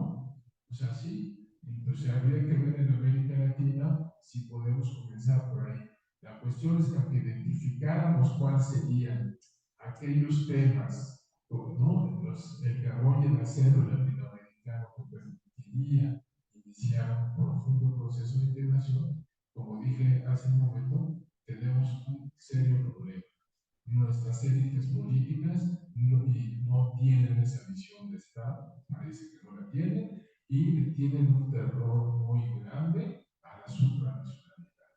O sea, sí, entonces habría que ver en América Latina si podemos comenzar por ahí. La cuestión es que identificáramos cuáles serían aquellos temas, ¿no? El carbón y el acero latinoamericano que permitiría iniciar un profundo proceso de integración. Como dije hace un momento, tenemos un serio problema. Nuestras élites políticas no tienen esa visión de Estado, parece que no la tienen, y tienen un terror muy grande a la supranacionalidad.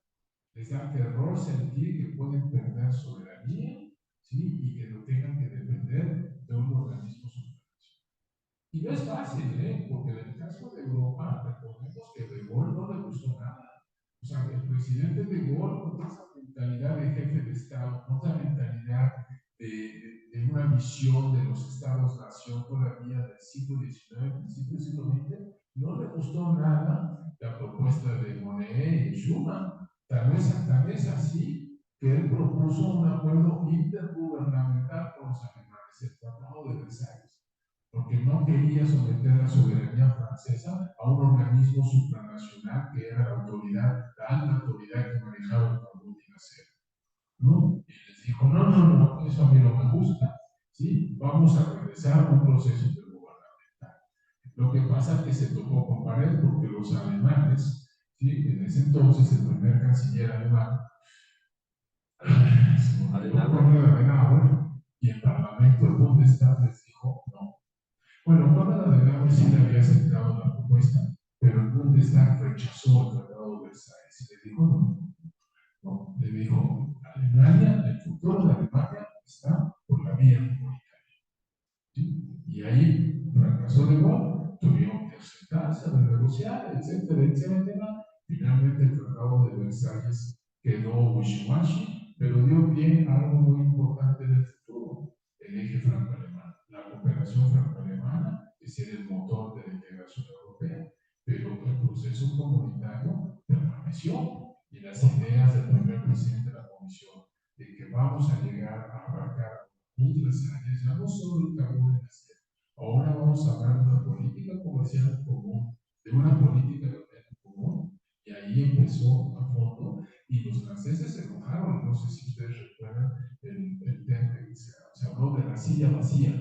Les da terror sentir que pueden perder soberanía, ¿sí? Y que no tengan que depender de un organismo supranacional. Y no es fácil, porque en el caso de Europa, recordemos que De Gaulle no le gustó nada. O sea, el presidente De Gaulle, con esa mentalidad de jefe de Estado, con esa mentalidad de una visión de los Estados-nación todavía del siglo XIX, principio del siglo XX, no le gustó nada la propuesta de Monet y Schuman. Tal vez así que él propuso un acuerdo intergubernamental con los alemanes, el Tratado de Versalles, porque no quería someter la soberanía francesa a un organismo supranacional que era la autoridad, la alta autoridad que manejaba el carbón y el acero, ¿no? Y les dijo, no, eso a mí no me gusta, ¿sí? Vamos a regresar a un proceso intergubernamental. Lo que pasa es que se tocó con pared porque los alemanes, ¿sí? En ese entonces el primer canciller alemán, Adenauer, y el Parlamento, el Bundestag, les dijo, no. Bueno, Konrad Adenauer sí le había aceptado la propuesta, pero el Bundestag rechazó el Tratado de Versalles y le dijo no, le dijo, Alemania, el futuro de Alemania está por la vía comunitaria. ¿Sí? Y ahí fracasó De Gaulle, tuvieron que sentarse, renegociar, etcétera, etcétera. Finalmente el Tratado de Versalles quedó wishy-washy, pero dio pie a algo muy importante del futuro, el eje franco-alemán, la cooperación franco-alemana, que sería el motor de la integración europea, pero el proceso comunitario permaneció, y las ideas del primer presidente de la Comisión de que vamos a llegar a abarcar otras áreas, ya no solo el carbón y el acero, ahora vamos a hablar de una política comercial común, de una política de común, y ahí empezó a fondo, y los franceses se enojaron. No sé si ustedes recuerdan el tema que se habló de la silla vacía.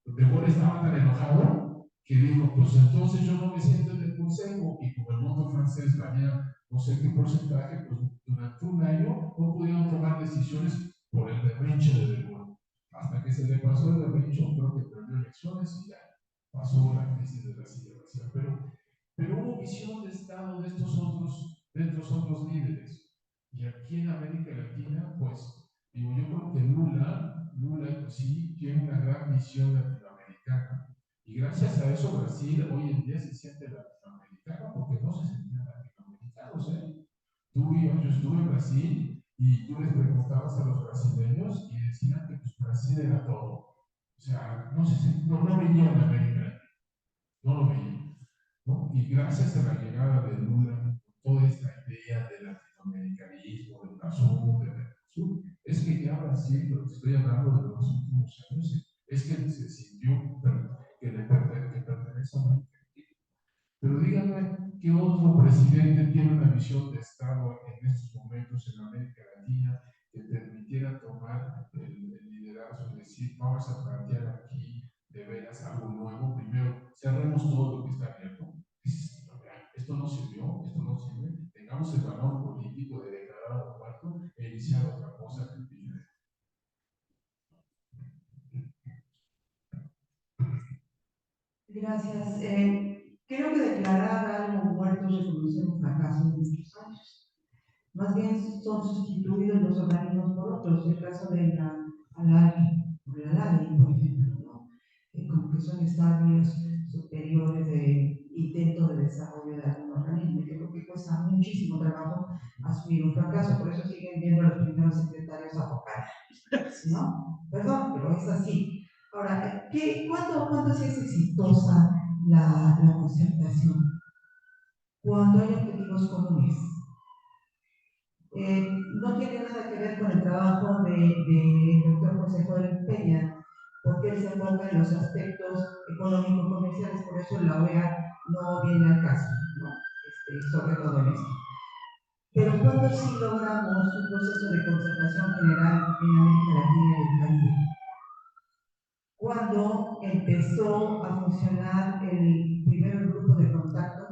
De Gaulle estaba tan enojado que dijo, pues entonces yo no me siento en el consejo, y como el voto francés valía no sé qué porcentaje, pues durante un año no pudieron tomar decisiones por el berrinche de Gaulle. Hasta que se le pasó el berrinche, creo que perdió elecciones y ya pasó la crisis de la silla vacía. Pero hubo visión de Estado de estos otros líderes. Y aquí en América Latina, pues, digo, yo creo que Lula pues, sí tiene una gran visión latinoamericana. Y gracias a eso Brasil hoy en día se siente latinoamericano, porque no se sentían latinoamericanos, ¿eh? Yo estuve en Brasil y tú les preguntabas a los brasileños y decían que pues, Brasil era todo. O sea, no veían América Latina, no lo veían, ¿no? Y gracias a la llegada de Lula, toda esta idea del latinoamericanismo, del UNASUR, del Mercosur, es que ya Brasil, lo que estoy hablando de los últimos años, es que se sintió que pertenece a América. Pero díganme, ¿qué otro presidente tiene una visión de Estado en estos momentos en América Latina que permitiera tomar el liderazgo y decir, vamos a plantear aquí de veras algo nuevo? Primero, cerremos todo lo que está abierto. Esto no sirvió, esto no sirve. Tengamos el valor político de declarar a lo cuarto e iniciar otra cosa que diferente. más bien son sustituidos los organismos por otros. El caso de la ALAI, por ejemplo, ¿no? Como que son estadios superiores de intento de desarrollo de algún organismo. Yo creo que cuesta muchísimo trabajo asumir un fracaso, por eso siguen viendo a los primeros secretarios apocalípticos, ¿no? Perdón, pero es así. Ahora, ¿cuándo sí es exitosa la concertación? Cuando hay objetivos comunes. No tiene nada que ver con el trabajo del doctor José Joel Peña, porque él se enfoca en los aspectos económico-comerciales, por eso la OEA no viene al caso, ¿no? Sobre todo en esto. Pero cuando sí logramos un proceso de concertación general en América Latina y el Caribe, cuando empezó a funcionar el primer grupo de contacto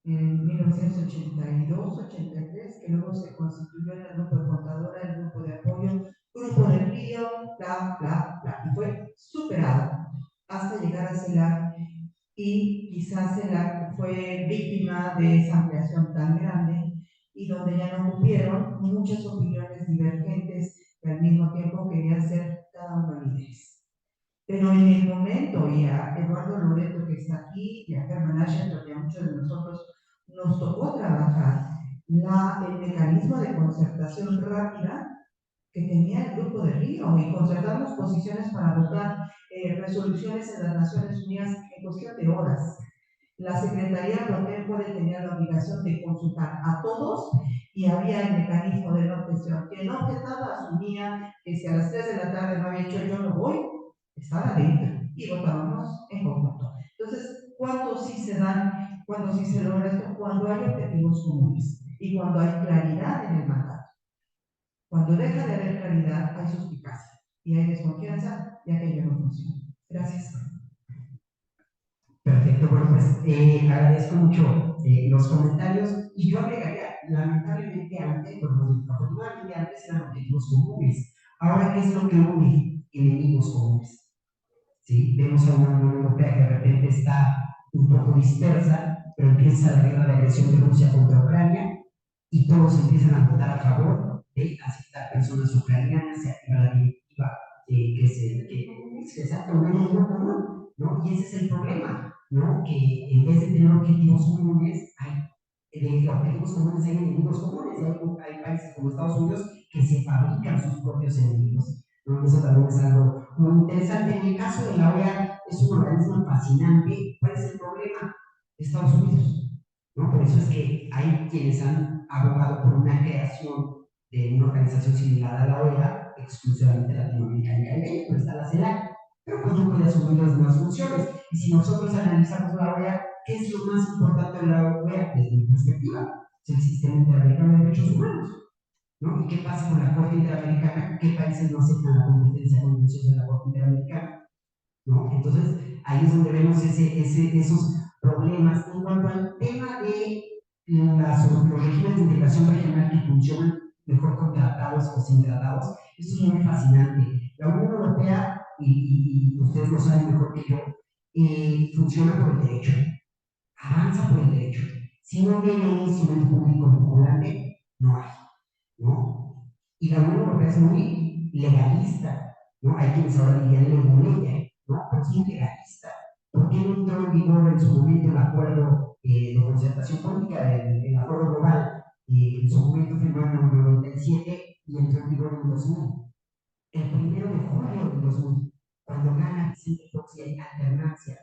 en 1982-83, que luego se constituyó en el grupo de contadora, el grupo de apoyo, grupo de Río, bla, bla, bla, y fue superado hasta llegar a CELAC, y quizás CELAC fue víctima de esa ampliación tan grande y donde ya no hubieron muchas opiniones divergentes que al mismo tiempo querían ser cada uno líderes. Pero en el momento, y a Eduardo Loreto que está aquí, y a Germán Ashton, y a muchos de nosotros, nos tocó trabajar el mecanismo de concertación rápida que tenía el Grupo de Río, y concertamos posiciones para votar resoluciones en las Naciones Unidas en cuestión de horas. La Secretaría Protempore tenía la obligación de consultar a todos, y había el mecanismo de no objeción. Quien no objetaba asumía que si a las 3 de la tarde no había hecho yo no voy, estaba dentro, y votábamos en conjunto. Entonces, ¿cuándo sí se dan, cuándo sí se logra esto? Cuando hay objetivos comunes y cuando hay claridad en el mandato. Cuando deja de haber claridad, hay suspicacia y hay desconfianza, y aquello no funciona. Gracias. Perfecto, bueno, pues agradezco mucho los comentarios, y yo agregaría, lamentablemente antes, bueno, afortunadamente antes eran objetivos comunes. Ahora, ¿qué es lo que une enemigos comunes? ¿Sí? Vemos a una Unión Europea que de repente está un poco dispersa, pero empieza la guerra de agresión de Rusia contra Ucrania, y todos empiezan a votar a favor de aceptar personas ucranianas, se activa la directiva que exacto, un enemigo común, ¿no? Y ese es el problema, ¿no? Que en vez de tener objetivos comunes, de objetivos comunes hay enemigos comunes, y hay países como Estados Unidos que se fabrican sus propios enemigos, ¿no? Eso también es algo muy interesante. En el caso de la OEA, es un organismo fascinante. ¿Cuál es el problema? Estados Unidos, ¿no? Por eso es que hay quienes han abogado por una creación de una organización similar a la OEA, exclusivamente latinoamericana y caribeña, pero está la CELAC, pero pues no puede asumir las mismas funciones. Y si nosotros analizamos la OEA, ¿qué es lo más importante de la OEA desde mi perspectiva? Es el sistema interamericano de derechos humanos, ¿no? ¿Y qué pasa con la Corte Interamericana? ¿Qué países no aceptan la competencia contenciosa de la Corte Interamericana? ¿No? Entonces, ahí es donde vemos esos problemas. En cuanto al tema de los regímenes de integración regional que funcionan mejor con tratados o sin tratados, esto es muy fascinante. La Unión Europea, y ustedes lo saben mejor que yo, funciona por el derecho, avanza por el derecho. Si no viene un instrumento público vinculante, no hay, ¿no? Y la Unión Europea es muy legalista, ¿no? Hay quienes ahora dirían leguleya, ¿no? Pero es muy legalista. ¿Por qué no entró en vigor en su momento el acuerdo de concertación política, el acuerdo global? En su momento firmó en el 97 y entró en vigor en el 2000. El 1 de julio del 2000, cuando gana Vicente Fox y hay alternancia,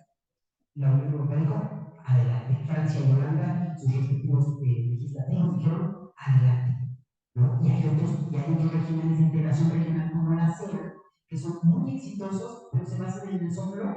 la Unión Europea dijo, adelante. Francia y Holanda, sus respectivos legislativos, dijeron, adelante, ¿no? Y hay otros regímenes de integración regional como la ASEAN, que son muy exitosos, pero se basan en el soft law,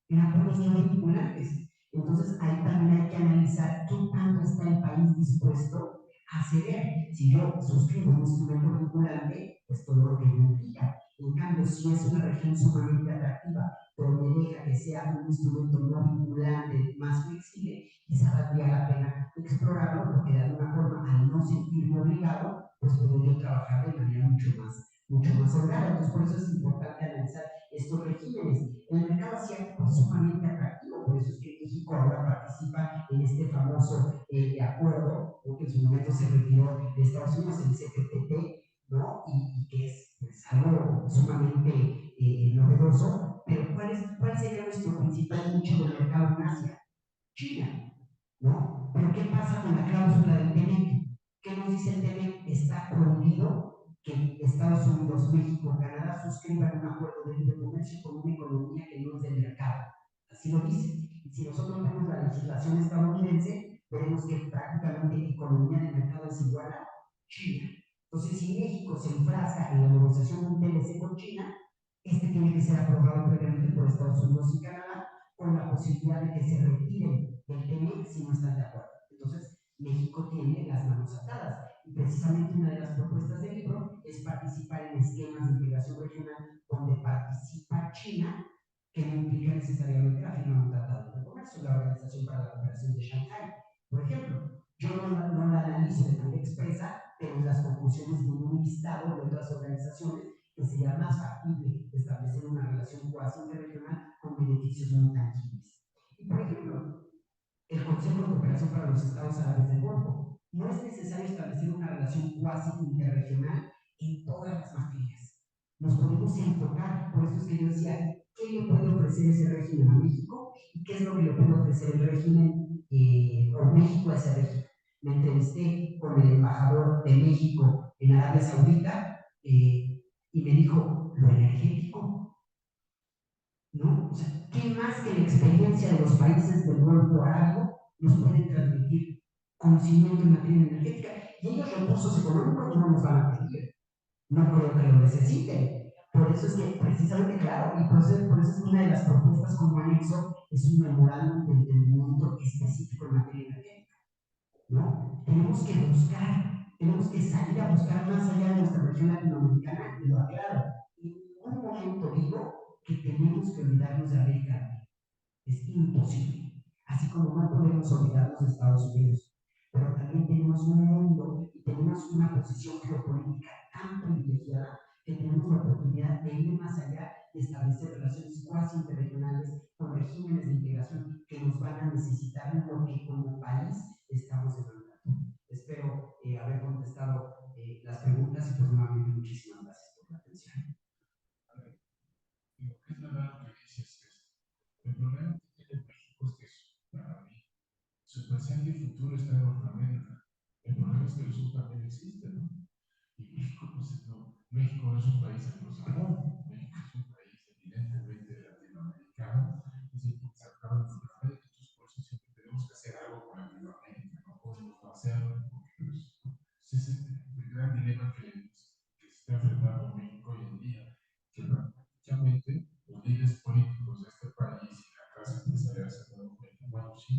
en acuerdos no vinculantes. Entonces, ahí también hay que analizar qué tanto está el país dispuesto a ceder. Si yo suscribo un instrumento vinculante, pues todo lo que me implica. En cambio, si es una región sumamente atractiva, pero me deja que sea un instrumento no vinculante, más flexible, quizá valdría la pena explorarlo, porque de alguna forma, al no sentirme obligado, pues podría trabajar de manera mucho más holgada. Entonces, por eso es importante analizar estos regímenes. El mercado asiático es sumamente atractivo, por eso es que México ahora participa en este este famoso acuerdo, que en su momento se retiró de Estados Unidos, el CTTP, ¿no? Y que es pues, algo sumamente novedoso, pero ¿cuál sería nuestro principal nicho de mercado en Asia? China, ¿no? Pero ¿qué pasa con la cláusula del TEMEC? ¿Qué nos dice el TEMEC? Está prohibido que Estados Unidos, México, Canadá suscriban un acuerdo de libre comercio con una economía que no es del mercado. Así lo dice. Y si nosotros vemos la legislación estadounidense, veremos que prácticamente la economía de mercado es igual a China. Entonces, si México se enfrasca en la negociación de un TLC con China, este tiene que ser aprobado previamente por Estados Unidos y Canadá, con la posibilidad de que se retiren del TEMEC si no están de acuerdo. Entonces, México tiene las manos atadas. Y precisamente una de las propuestas del libro es participar en esquemas de integración regional donde participa China, que no implica necesariamente la firma de un tratado de comercio, la Organización para la Cooperación de Shanghái. Por ejemplo, yo no la analizo de manera expresa, pero en las conclusiones de un listado de otras organizaciones que sería más factible establecer una relación cuasi interregional con beneficios no tangibles. Y por ejemplo, el Consejo de Cooperación para los Estados Árabes del Golfo. No es necesario establecer una relación cuasi interregional en todas las materias. Nos podemos enfocar, por eso es que yo decía, ¿qué le puede ofrecer ese régimen a México? ¿Y qué es lo que le puede ofrecer el régimen o México a ese régimen? Me entrevisté con el embajador de México en Arabia Saudita y me dijo, lo energético, ¿no? O sea, ¿qué más que la experiencia de los países del Golfo Arábigo nos pueden transmitir conocimiento en materia energética? Y ellos recursos económicos no nos van a pedir. No creo que lo necesiten. Por eso es que, precisamente, claro, y por eso es una de las propuestas como anexo, es un memorándum de entendimiento específico en materia energética, ¿no? Tenemos que salir a buscar más allá de nuestra región latinoamericana, y lo aclaro. En ningún momento digo que tenemos que olvidarnos de América Latina. Es imposible. Así como no podemos olvidarnos de Estados Unidos. Pero también tenemos un mundo y tenemos una posición geopolítica tan privilegiada que tenemos la oportunidad de ir más allá y establecer relaciones cuasi interregionales con regímenes de integración que nos van a necesitar en lo que como país estamos demandando. Espero haber contestado las preguntas y pues nuevamente muchísimas gracias por la atención. Es verdad lo que dices, el problema que tiene México es que para mí, su presente y futuro está en Norteamérica. El problema es que el sur también existe, ¿no? Y México, pues, México no es un país anglosajón, México es un país evidentemente latinoamericano, es decir, cercano a Latinoamérica, entonces por eso siempre tenemos que hacer algo con Latinoamérica, no podemos no hacerlo, porque pues, ese es el gran dilema que se está enfrentando México hoy en día, que prácticamente los líderes políticos de este país y la clase empresarial se han dado cuenta, bueno, sí,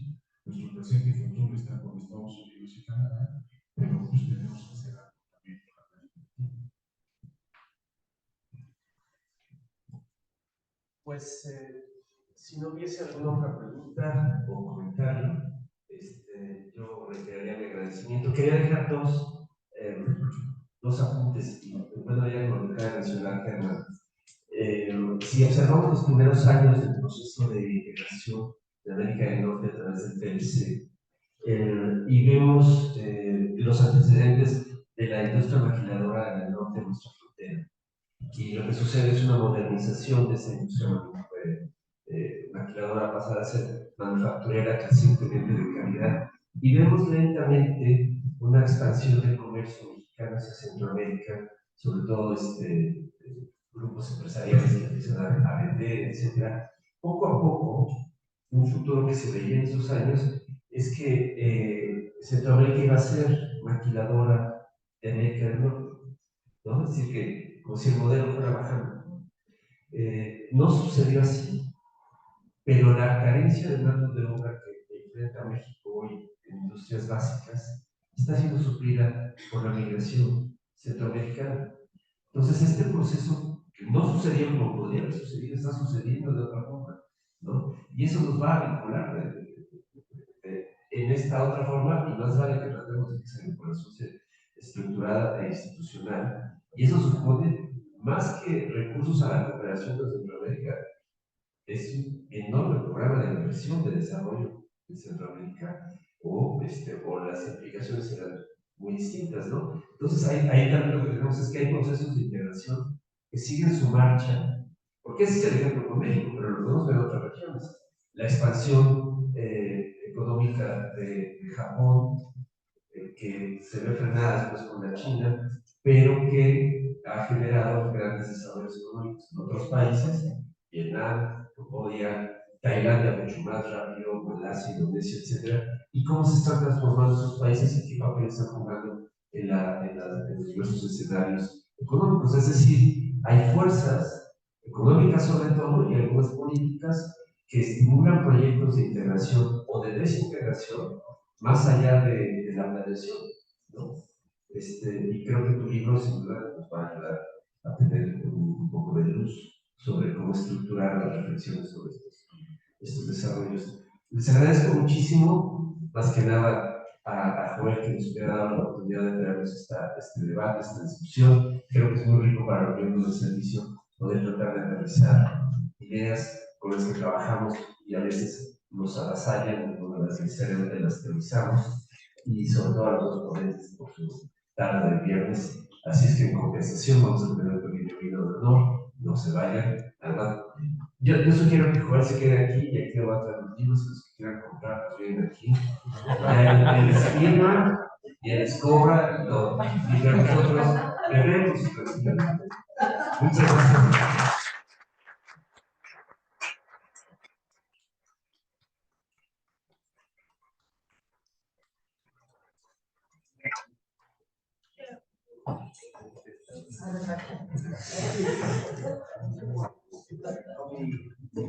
nuestro presente y futuro está con Estados Unidos y Canadá, pero pues tenemos que hacer algo también con América. Pues, si no hubiese alguna otra pregunta o comentario, yo reiteraría mi agradecimiento. Quería dejar dos apuntes, y bueno, ya con lo que acaba de mencionar Germán. Si observamos los primeros años del proceso de integración de América del Norte a través del TLC, y vemos los antecedentes de la industria maquiladora en el norte de nuestra frontera, y lo que sucede es una modernización de esa industria maquiladora pasada a ser manufacturera crecientemente de calidad, y vemos lentamente una expansión del comercio mexicano hacia Centroamérica, sobre todo grupos empresariales que empiezan a vender, etc. Poco a poco, un futuro que se veía en esos años es que Centroamérica iba a ser maquiladora de América del Norte, ¿no? Es decir, que como si el modelo fuera bajando. No sucedió así, pero la carencia de mano de obra que enfrenta México hoy en industrias básicas está siendo suplida por la migración centroamericana. Entonces, este proceso que no sucedió como podría haber sucedido, está sucediendo de otra forma, ¿no? Y eso nos va a vincular en esta otra forma, y más vale que tratemos de que esa vinculación sea estructurada e institucional. Y eso supone, más que recursos a la cooperación con Centroamérica, es un enorme programa de inversión de desarrollo en Centroamérica, o las implicaciones eran muy distintas, ¿no? Entonces, ahí también lo que tenemos es que hay procesos de integración que siguen su marcha, porque ese es el ejemplo con México, pero lo podemos ver en otras regiones. La expansión económica de Japón, que se ve frenada después con la China, pero que ha generado grandes desarrollos económicos en otros países, Vietnam, Camboya, Tailandia mucho más rápido, Malasia, Indonesia, etc. Y cómo se están transformando esos países y qué papel están jugando en los diversos escenarios económicos. Es decir, hay fuerzas económicas sobre todo y algunas políticas que estimulan proyectos de integración o de desintegración más allá de la planeación, ¿no? Y creo que tu libro sin duda nos va a ayudar a tener un poco de luz sobre cómo estructurar las reflexiones sobre estos desarrollos. Les agradezco muchísimo, más que nada a Joel que nos hubiera dado la oportunidad de traernos este debate, esta discusión. Creo que es muy rico para los miembros del servicio poder tratar de aterrizar ideas con las que trabajamos y a veces nos avasallan, no necesariamente las teorizamos, y sobre todo a los dos ponentes por su tarde de viernes. Así es que en compensación vamos a tener un pequeño vino de honor, no se vayan. Además, yo sugiero que Joel se quede aquí y aquí va a traer los libros, los que quieran comprar, pues vienen aquí. Él les firma y él les cobra y todo. Y que nosotros bebemos y tranquilamente. Muchas gracias.